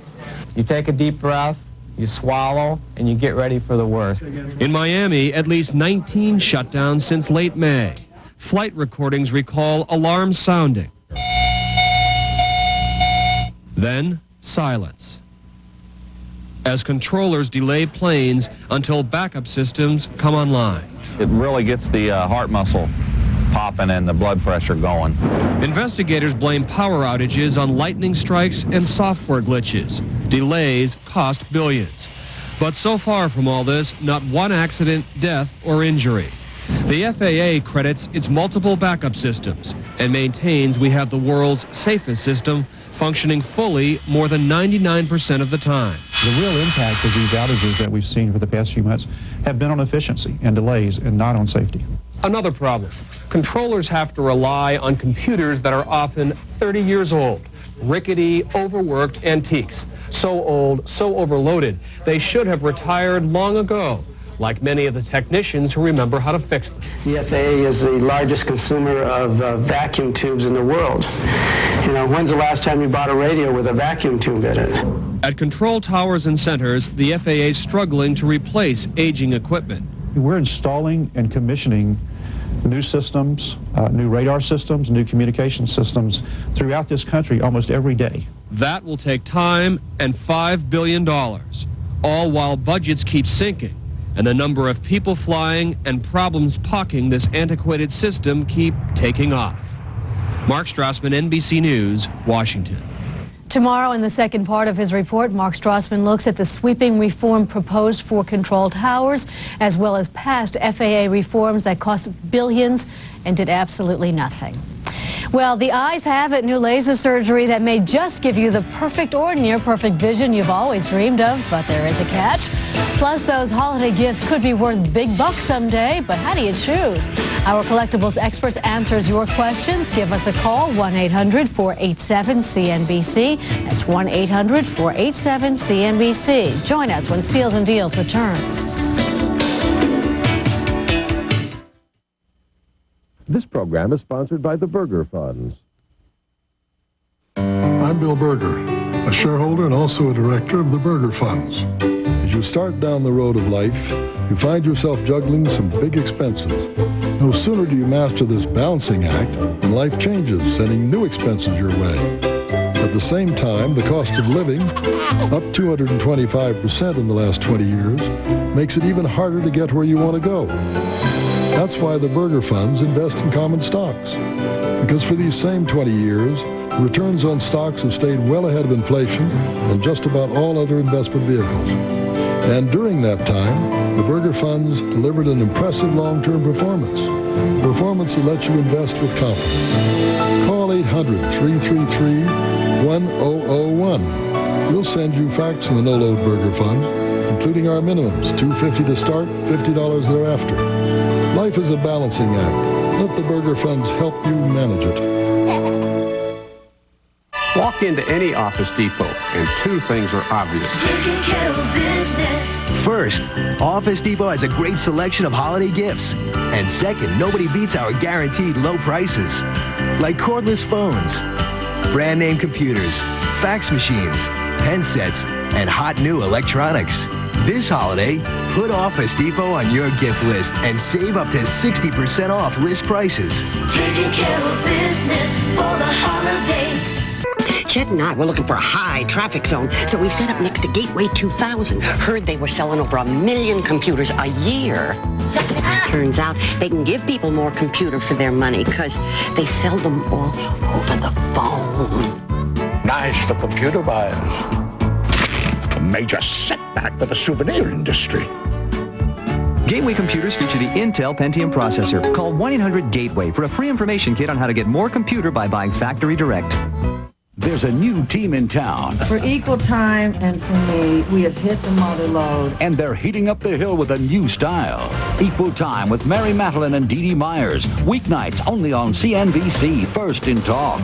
You take a deep breath, you swallow, and you get ready for the worst. In Miami, at least 19 shutdowns since late May. Flight recordings recall alarms sounding. Then, silence. As controllers delay planes until backup systems come online. It really gets the heart muscle popping and the blood pressure going. Investigators blame power outages on lightning strikes and software glitches. Delays cost billions. But so far from all this, not one accident, death, or injury. The FAA credits its multiple backup systems and maintains we have the world's safest system functioning fully more than 99% of the time. The real impact of these outages that we've seen for the past few months have been on efficiency and delays and not on safety. Another problem. Controllers have to rely on computers that are often 30 years old, rickety, overworked antiques. So old, so overloaded, they should have retired long ago, like many of the technicians who remember how to fix them. The FAA is the largest consumer of vacuum tubes in the world. You know, when's the last time you bought a radio with a vacuum tube in it? At control towers and centers, the FAA is struggling to replace aging equipment. We're installing and commissioning new systems, new radar systems, new communication systems throughout this country almost every day. That will take time and $5 billion, all while budgets keep sinking and the number of people flying and problems pocking this antiquated system keep taking off. Mark Strassman, NBC News, Washington. Tomorrow, in the second part of his report, Mark Strassman looks at the sweeping reform proposed for control towers, as well as past FAA reforms that cost billions and did absolutely nothing. Well, the eyes have it. New laser surgery that may just give you the perfect or near perfect vision you've always dreamed of, but there is a catch. Plus, those holiday gifts could be worth big bucks someday, but how do you choose? Our collectibles experts answers your questions. Give us a call, 1-800-487-CNBC. That's 1-800-487-CNBC. Join us when Steals and Deals returns. This program is sponsored by the Burger Funds. I'm Bill Berger, a shareholder and also a director of the Burger Funds. As you start down the road of life, you find yourself juggling some big expenses. No sooner do you master this balancing act than life changes, sending new expenses your way. At the same time, the cost of living, up 225% in the last 20 years, makes it even harder to get where you want to go. That's why the Burger Funds invest in common stocks. Because for these same 20 years, the returns on stocks have stayed well ahead of inflation and just about all other investment vehicles. And during that time, the Burger Funds delivered an impressive long-term performance. Performance that lets you invest with confidence. Call 800-333-1001. We'll send you facts in the no-load Burger Fund, including our minimums, $250 to start, $50 thereafter. Life is a balancing act. Let the Burger Funds help you manage it. Walk into any Office Depot, and two things are obvious. Taking care of business. First, Office Depot has a great selection of holiday gifts. And second, nobody beats our guaranteed low prices. Like cordless phones, brand name computers, fax machines, pen sets, and hot new electronics. This holiday, put Office Depot on your gift list and save up to 60% off list prices. Taking care of business for the holidays. Chet and I were looking for a high traffic zone, so we set up next to Gateway 2000. Heard they were selling over 1 million computers a year. Turns out they can give people more computer for their money because they sell them all over the phone. Nice for computer buyers. A major setback for the souvenir industry. Gateway computers feature the Intel Pentium processor. Call 1-800-GATEWAY for a free information kit on how to get more computer by buying factory direct. There's a new team in town. For Equal Time and for me, we have hit the mother load. And they're heating up the hill with a new style. Equal Time with Mary Matalin and Dee Dee Myers. Weeknights only on CNBC, first in talk.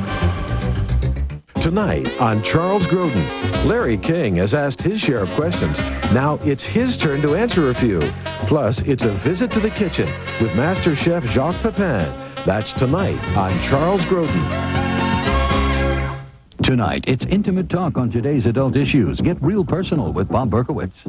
Tonight on Charles Grodin, Larry King has asked his share of questions. Now it's his turn to answer a few. Plus, it's a visit to the kitchen with Master Chef Jacques Pepin. That's tonight on Charles Grodin. Tonight, it's intimate talk on today's adult issues. Get real personal with Bob Berkowitz.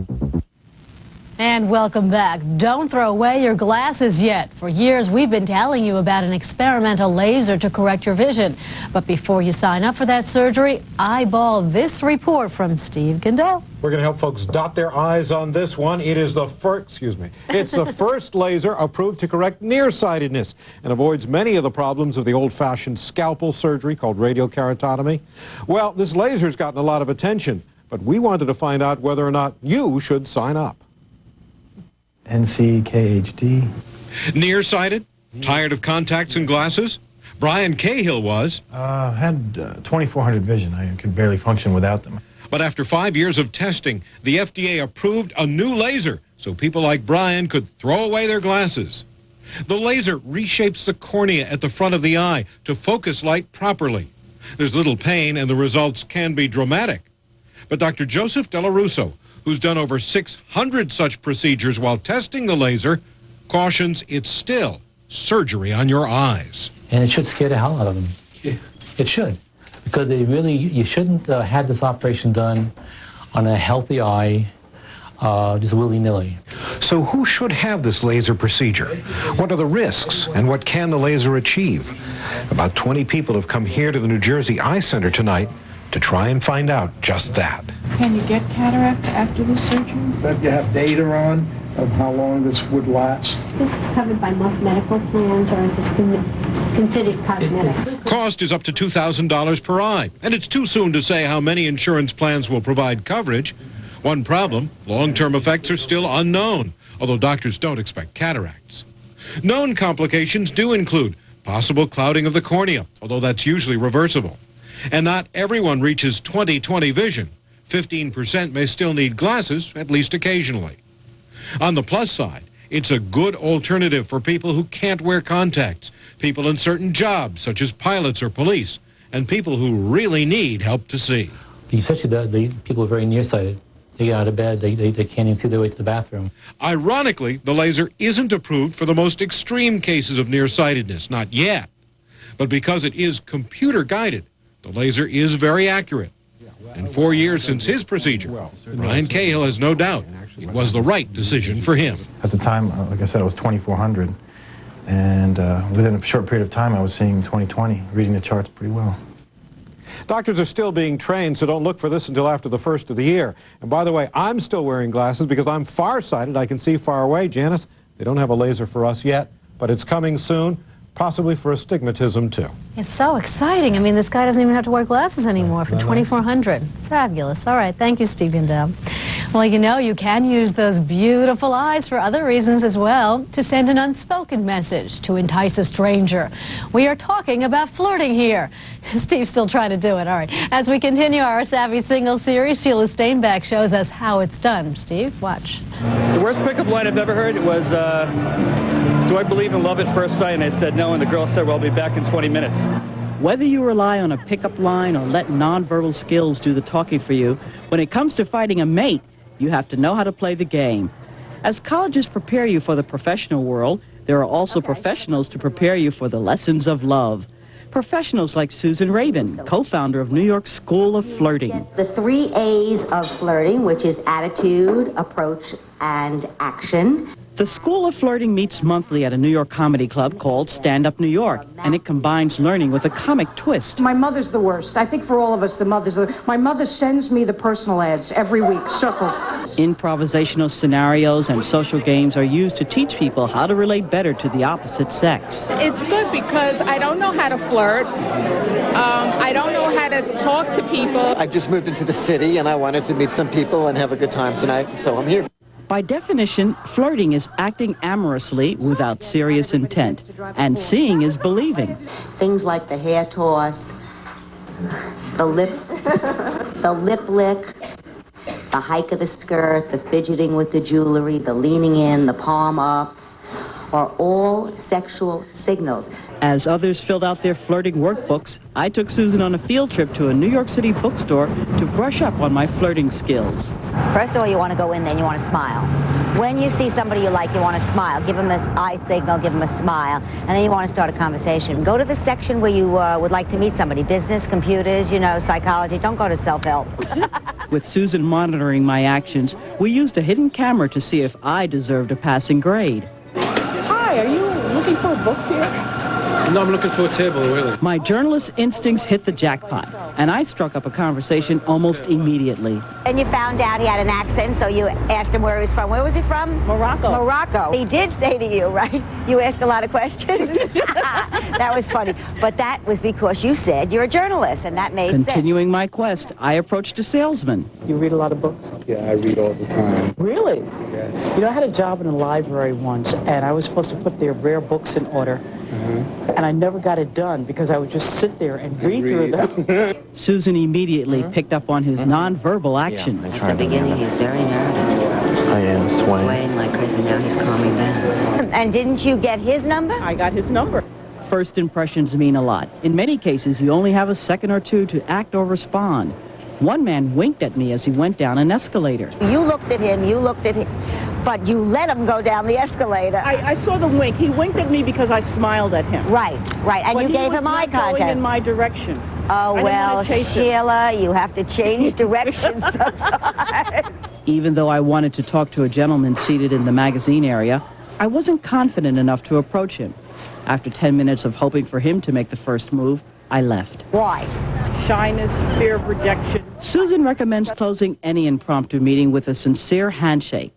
And welcome back. Don't throw away your glasses yet. For years, we've been telling you about an experimental laser to correct your vision. But before you sign up for that surgery, eyeball this report from Steve Gundel. We're going to help folks dot their I's on this one. It is the first, it's the first laser approved to correct nearsightedness and avoids many of the problems of the old-fashioned scalpel surgery called radiokeratotomy. Well, this laser's gotten a lot of attention, but we wanted to find out whether or not you should sign up. NCKHD. Nearsighted? Tired of contacts and glasses? Brian Cahill was. Had 2400 vision. I could barely function without them. But after 5 years of testing, the FDA approved a new laser so people like Brian could throw away their glasses. The laser reshapes the cornea at the front of the eye to focus light properly. There's little pain and the results can be dramatic. But Dr. Joseph Della Russo, who's done over 600 such procedures while testing the laser, cautions it's still surgery on your eyes. And it should scare the hell out of them. It should. Because you shouldn't have this operation done on a healthy eye, just willy-nilly. So who should have this laser procedure? What are the risks, and what can the laser achieve? About 20 people have come here to the New Jersey Eye Center tonight to try and find out just that. Can you get cataracts after the surgery? That you have data on of how long this would last? This is covered by most medical plans, or is this considered cosmetic? Cost is up to $2,000 per eye, and it's too soon to say how many insurance plans will provide coverage. One problem, long-term effects are still unknown, although doctors don't expect cataracts. Known complications do include possible clouding of the cornea, although that's usually reversible. And not everyone reaches 20/20 vision. 15% may still need glasses, at least occasionally. On the plus side, it's a good alternative for people who can't wear contacts, people in certain jobs, such as pilots or police, and people who really need help to see. Especially the people who are very nearsighted. They get out of bed, they can't even see their way to the bathroom. Ironically, the laser isn't approved for the most extreme cases of nearsightedness, not yet. But because it is computer-guided, the laser is very accurate. In 4 years since his procedure, Ryan Cahill has no doubt it was the right decision for him. At the time, like I said, it was 2400. And within a short period of time, I was seeing 20/20, reading the charts pretty well. Doctors are still being trained, so don't look for this until after the first of the year. And by the way, I'm still wearing glasses because I'm farsighted. I can see far away. Janice, they don't have a laser for us yet, but it's coming soon, possibly for astigmatism too. It's so exciting. I mean, this guy doesn't even have to wear glasses anymore for 2400. Fabulous. All right. Thank you, Steve Gindel. Well, you know, you can use those beautiful eyes for other reasons as well, to send an unspoken message, to entice a stranger. We are talking about flirting here. Steve's still trying to do it. All right. As we continue our Savvy Singles series, Sheila Steinbeck shows us how it's done. Steve, watch. The worst pickup line I've ever heard was, do I believe in love at first sight? And I said no, and the girl said, well, I'll be back in 20 minutes. Whether you rely on a pickup line or let nonverbal skills do the talking for you, when it comes to finding a mate, you have to know how to play the game. As colleges prepare you for the professional world, there are also professionals to prepare you for the lessons of love. Professionals like Susan Rabin, co-founder of New York's School of Flirting. The 3 A's of flirting, which is attitude, approach, and action. The School of Flirting meets monthly at a New York comedy club called Stand Up New York, and it combines learning with a comic twist. My mother's the worst. I think for all of us, the mothers are. My mother sends me the personal ads every week, circled. Improvisational scenarios and social games are used to teach people how to relate better to the opposite sex. It's good because I don't know how to flirt. I don't know how to talk to people. I just moved into the city and I wanted to meet some people and have a good time tonight, so I'm here. By definition, flirting is acting amorously without serious intent, and seeing is believing. Things like the hair toss, the lip lick, the hike of the skirt, the fidgeting with the jewelry, the leaning in, the palm up, are all sexual signals. As others filled out their flirting workbooks, I took Susan on a field trip to a New York City bookstore to brush up on my flirting skills. First of all, you want to go in there and you want to smile. When you see somebody you like, you want to smile. Give them an eye signal, give them a smile, and then you want to start a conversation. Go to the section where you would like to meet somebody. Business, computers, you know, psychology. Don't go to self-help. With Susan monitoring my actions, we used a hidden camera to see if I deserved a passing grade. Hi, are you looking for a book here? No, I'm looking for a table, really. My journalist instincts hit the jackpot, and I struck up a conversation almost immediately. And you found out he had an accent, so you asked him where he was from. Where was he from? Morocco. Morocco. He did say to you, right? You ask a lot of questions. That was funny. But that was because you said you're a journalist, and that made sense. Continuing my quest, I approached a salesman. You read a lot of books? Yeah, I read all the time. Really? Yes. You know, I had a job in a library once, and I was supposed to put their rare books in order. And I never got it done because I would just sit there and read through them. Susan immediately picked up on his nonverbal actions. At the beginning, he's very nervous. I am swaying. Swaying like crazy. Now he's calming down. And didn't you get his number? I got his number. First impressions mean a lot. In many cases, you only have a second or two to act or respond. One man winked at me as he went down an escalator. You looked at him, but you let him go down the escalator. I saw the wink. He winked at me because I smiled at him. Right. And but you gave him eye contact. Going in my direction. Oh, well, Sheila, you have to change directions sometimes. Even though I wanted to talk to a gentleman seated in the magazine area, I wasn't confident enough to approach him. After 10 minutes of hoping for him to make the first move, I left. Why? Shyness, fear of rejection. Susan recommends closing any impromptu meeting with a sincere handshake.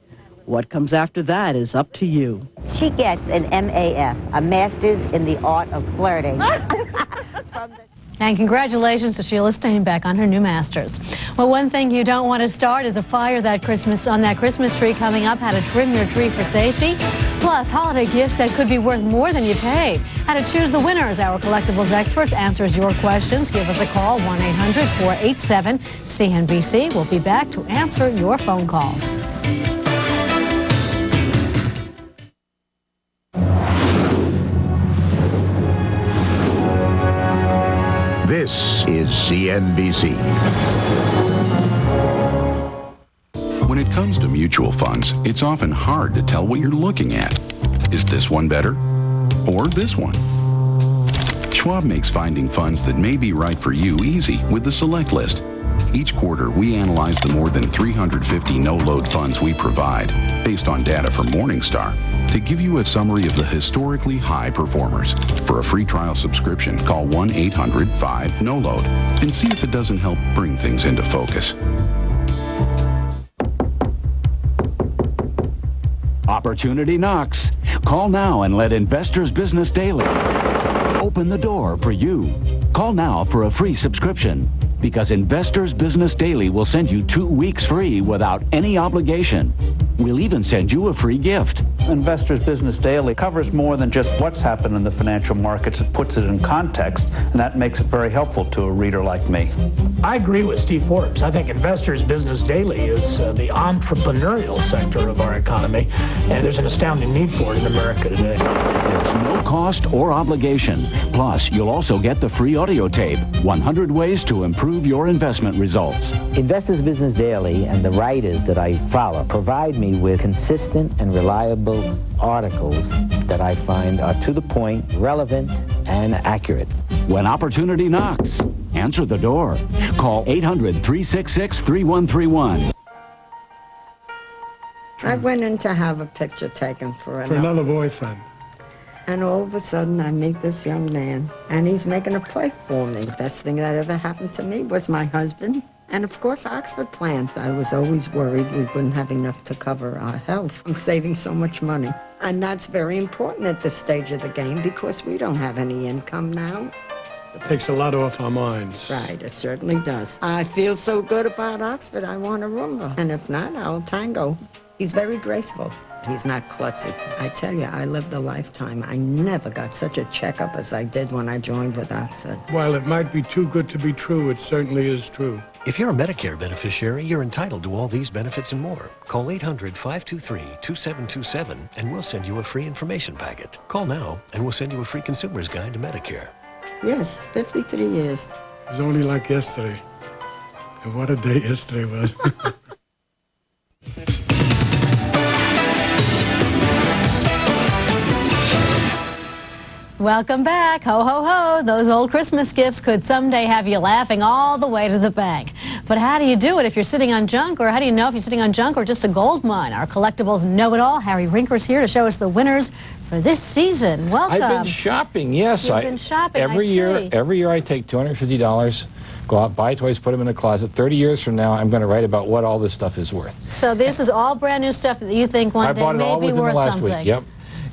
What comes after that is up to you. She gets an MAF, a Master's in the Art of Flirting. And congratulations to Sheila Steinbeck on her new Masters. Well, one thing you don't want to start is a fire on that Christmas tree coming up. How to trim your tree for safety. Plus, holiday gifts that could be worth more than you paid. How to choose the winners. Our collectibles experts answers your questions. Give us a call, 1-800-487-CNBC. We'll be back to answer your phone calls. This is CNBC. When it comes to mutual funds, it's often hard to tell what you're looking at. Is this one better? Or this one? Schwab makes finding funds that may be right for you easy with the Select List. Each quarter, we analyze the more than 350 no-load funds we provide, based on data from Morningstar, to give you a summary of the historically high performers. For a free trial subscription, call 1-800-5-NO-LOAD and see if it doesn't help bring things into focus. Opportunity knocks. Call now and let Investors Business Daily open the door for you. Call now for a free subscription, because Investors Business Daily will send you 2 weeks free without any obligation. We'll even send you a free gift. Investors Business Daily covers more than just what's happened in the financial markets. It puts it in context, and that makes it very helpful to a reader like me. I agree with Steve Forbes. I think Investors Business Daily is the entrepreneurial sector of our economy, and there's an astounding need for it in America today. There's no cost or obligation. Plus, you'll also get the free audio tape, 100 Ways to Improve Your Investment Results. Investors Business Daily and the writers that I follow provide me with consistent and reliable articles that I find are to the point, relevant, and accurate. When opportunity knocks, answer the door. Call 800-366-3131. I went in to have a picture taken for another boyfriend. And all of a sudden, I meet this young man, and he's making a play for me. The best thing that ever happened to me was my husband, and of course, Oxford plan. I was always worried we wouldn't have enough to cover our health. I'm saving so much money. And that's very important at this stage of the game, because we don't have any income now. It takes a lot off our minds. Right, it certainly does. I feel so good about Oxford, I want a Roomba. And if not, I'll tango. He's very graceful. He's not klutzy. I tell you, I lived a lifetime. I never got such a checkup as I did when I joined with Oxford. While it might be too good to be true, it certainly is true. If you're a Medicare beneficiary, you're entitled to all these benefits and more. Call 800-523-2727 and we'll send you a free information packet. Call now and we'll send you a free consumer's guide to Medicare. Yes, 53 years. It was only like yesterday. And what a day yesterday was. Welcome back. Ho, ho, ho. Those old Christmas gifts could someday have you laughing all the way to the bank. But how do you do it if you're sitting on junk? Or how do you know if you're sitting on junk or just a gold mine? Our collectibles know-it-all, Harry Rinker's here to show us the winners for this season. Welcome. I've been shopping, yes. You've been shopping, every year I take $250, go out, buy toys, put them in a closet. 30 years from now, I'm going to write about what all this stuff is worth. So this is all brand new stuff that you think one day may be worth something. Week. Yep.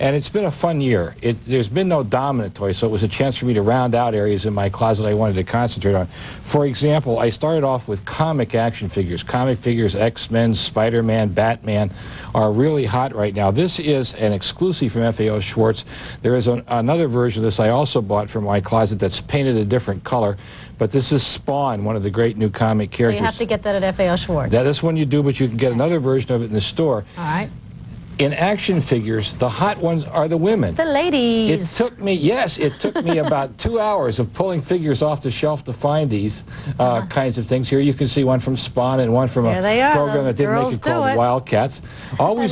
And it's been a fun year. There's been no dominant toy, so it was a chance for me to round out areas in my closet I wanted to concentrate on. For example, I started off with comic action figures. Comic figures, X-Men, Spider-Man, Batman are really hot right now. This is an exclusive from FAO Schwarz. There is another version of this I also bought from my closet that's painted a different color. But this is Spawn, one of the great new comic characters. So you have to get that at FAO Schwarz. That is one you do, but you can get another version of it in the store. All right. In action figures, the hot ones are the women. The ladies. It took me about 2 hours of pulling figures off the shelf to find these kinds of things. Here you can see one from Spawn and one from a program that didn't make it called Wildcats. Always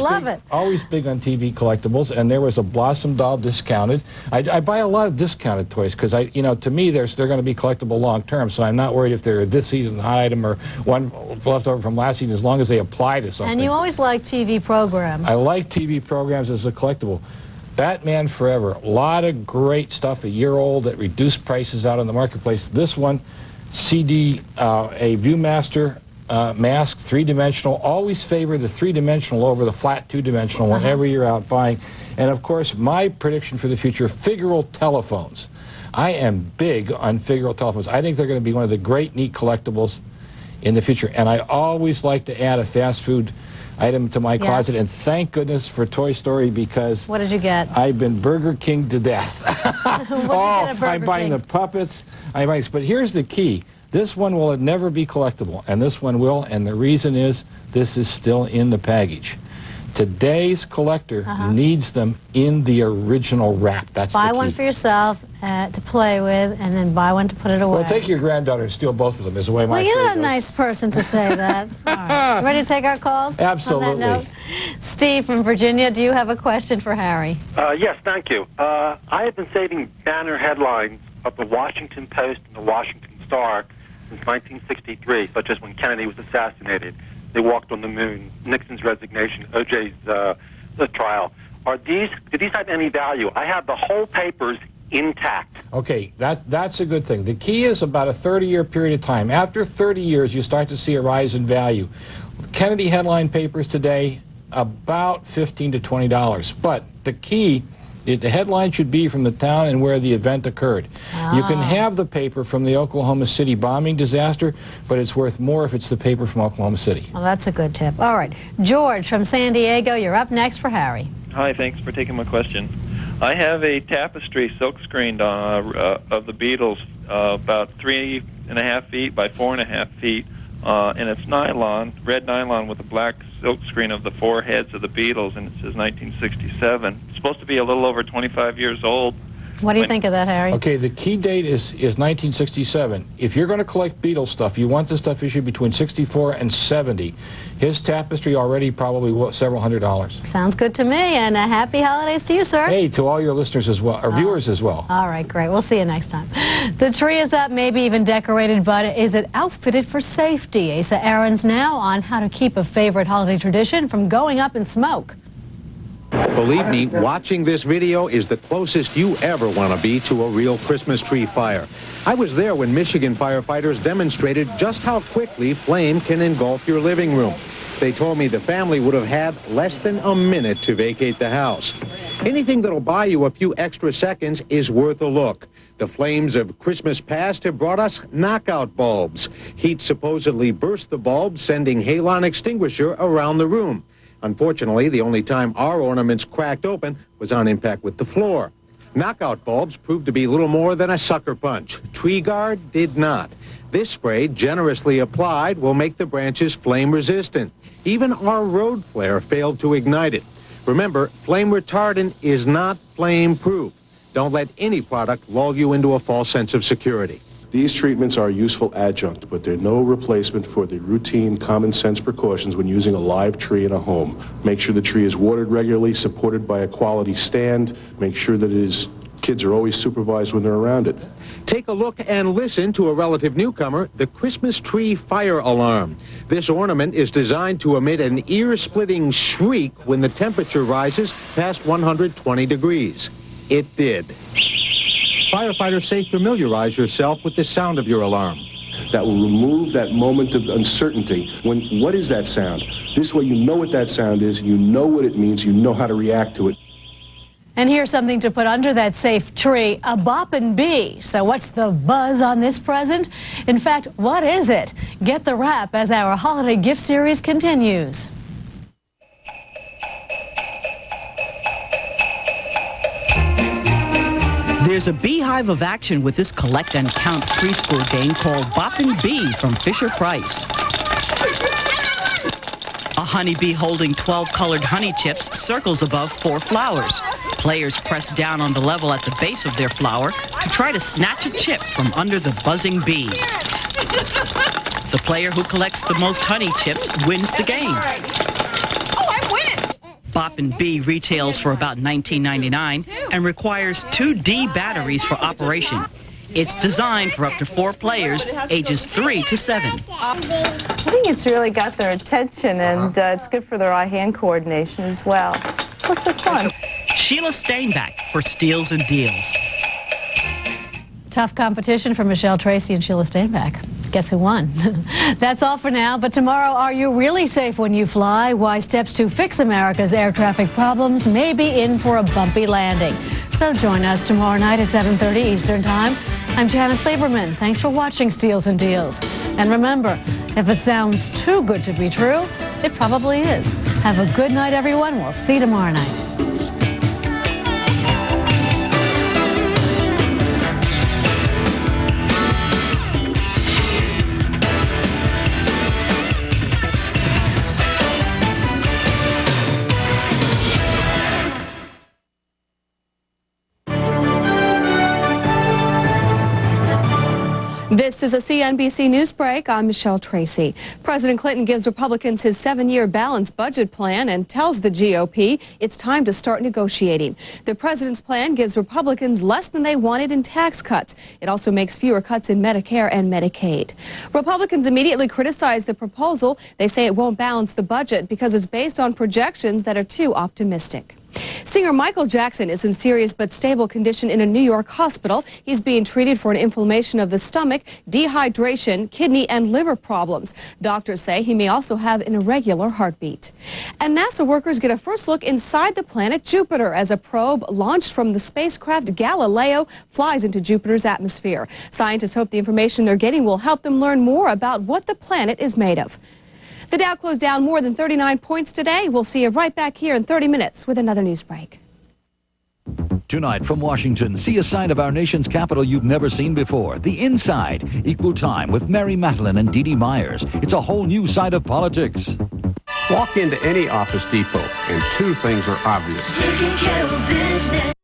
big on TV collectibles, and there was a Blossom doll discounted. I buy a lot of discounted toys because to me they're going to be collectible long term, so I'm not worried if they're this season's hot item or one left over from last season, as long as they apply to something. And you always like TV programs. I like TV programs as a collectible. Batman Forever, a lot of great stuff, a year old at reduced prices out on the marketplace. This one, CD, a Viewmaster mask, three-dimensional. Always favor the three-dimensional over the flat two-dimensional whenever you're out buying. And of course, my prediction for the future, figural telephones. I am big on figural telephones. I think they're going to be one of the great, neat collectibles in the future. And I always like to add a fast food item to my closet, and thank goodness for Toy Story, because what did you get? I've been Burger King to death. What did you get at Burger I'm buying King? the puppets. But here's the key. This one will never be collectible, and this one will, and the reason is this is still in the package. Today's collector needs them in the original wrap. That's the key. Buy one for yourself to play with, and then buy one to put it away. Well, take your granddaughter and steal both of them, is the way my Well, you're phrase a goes. nice person to say that. All right. Ready to take our calls? Absolutely. On that note? Steve from Virginia, do you have a question for Harry? Yes, thank you. I have been saving banner headlines of the Washington Post and the Washington Star since 1963, such as when Kennedy was assassinated, they walked on the moon, Nixon's resignation, O.J.'s the trial. Do these have any value? I have the whole papers intact. Okay, that's a good thing. The key is about a 30-year period of time. After 30 years, you start to see a rise in value. Kennedy headline papers today, about $15 to $20. But the key, the headline should be from the town and where the event occurred. You can have the paper from the Oklahoma City bombing disaster, but it's worth more if it's the paper from Oklahoma City. Well, that's a good tip. All right. George from San Diego, you're up next for Harry. Hi, thanks for taking my question. I have a tapestry silk screened on of the Beatles, about 3.5 feet by 4.5 feet, and it's nylon, red nylon with a black silk screen of the four heads of the Beatles, and it says 1967. It's supposed to be a little over 25 years old. What do you think of that, Harry? Okay, the key date is 1967. If you're going to collect Beatles stuff, you want the stuff issued between 64 and 70. His tapestry already probably several $100s. Sounds good to me, and happy holidays to you, sir. Hey, to all your listeners as well, or viewers as well. All right, great. We'll see you next time. The tree is up, maybe even decorated, but is it outfitted for safety? Asa Aaron's now on how to keep a favorite holiday tradition from going up in smoke. Believe me, watching this video is the closest you ever want to be to a real Christmas tree fire. I was there when Michigan firefighters demonstrated just how quickly flame can engulf your living room. They told me the family would have had less than a minute to vacate the house. Anything that'll buy you a few extra seconds is worth a look. The flames of Christmas past have brought us knockout bulbs. Heat supposedly burst the bulb, sending halon extinguisher around the room. Unfortunately, the only time our ornaments cracked open was on impact with the floor. Knockout bulbs proved to be little more than a sucker punch. Tree Guard did not. This spray, generously applied, will make the branches flame resistant. Even our road flare failed to ignite it. Remember, flame retardant is not flame proof. Don't let any product lull you into a false sense of security. These treatments are a useful adjunct, but they're no replacement for the routine common sense precautions when using a live tree in a home. Make sure the tree is watered regularly, supported by a quality stand. Make sure that kids are always supervised when they're around it. Take a look and listen to a relative newcomer, the Christmas tree fire alarm. This ornament is designed to emit an ear-splitting shriek when the temperature rises past 120 degrees. It did. Firefighters say familiarize yourself with the sound of your alarm. That will remove that moment of uncertainty. What is that sound? This way you know what that sound is, you know what it means, you know how to react to it. And here's something to put under that safe tree, a boppin' bee. So what's the buzz on this present? In fact, what is it? Get the wrap as our holiday gift series continues. There's a beehive of action with this collect and count preschool game called Boppin' Bee from Fisher-Price. A honeybee holding 12 colored honey chips circles above 4 flowers. Players press down on the level at the base of their flower to try to snatch a chip from under the buzzing bee. The player who collects the most honey chips wins the game. Boppin' Bee retails for about $19.99 and requires 2 D batteries for operation. It's designed for up to 4 players, ages 3 to 7. I think it's really got their attention, and it's good for their eye-hand coordination as well. Looks like fun. Sheila Steinbach for Steals and Deals. Tough competition for Michelle Tracy and Sheila Steinbach. Guess who won? That's all for now, but tomorrow, are you really safe when you fly? Why steps to fix America's air traffic problems may be in for a bumpy landing. So join us tomorrow night at 7:30 Eastern Time. I'm Janice Lieberman. Thanks for watching Steals and Deals. And remember, if it sounds too good to be true, it probably is. Have a good night, everyone. We'll see you tomorrow night. This is a CNBC News Break. I'm Michelle Tracy. President Clinton gives Republicans his 7-year balanced budget plan and tells the GOP it's time to start negotiating. The president's plan gives Republicans less than they wanted in tax cuts. It also makes fewer cuts in Medicare and Medicaid. Republicans immediately criticize the proposal. They say it won't balance the budget because it's based on projections that are too optimistic. Singer Michael Jackson is in serious but stable condition in a New York hospital. He's being treated for an inflammation of the stomach, dehydration, kidney and liver problems. Doctors say he may also have an irregular heartbeat. And NASA workers get a first look inside the planet Jupiter as a probe launched from the spacecraft Galileo flies into Jupiter's atmosphere. Scientists hope the information they're getting will help them learn more about what the planet is made of. The Dow closed down more than 39 points today. We'll see you right back here in 30 minutes with another news break. Tonight from Washington, see a side of our nation's capital you've never seen before. The Inside. Equal Time with Mary Matalin and Dee Dee Myers. It's a whole new side of politics. Walk into any Office Depot and two things are obvious. Taking care of business.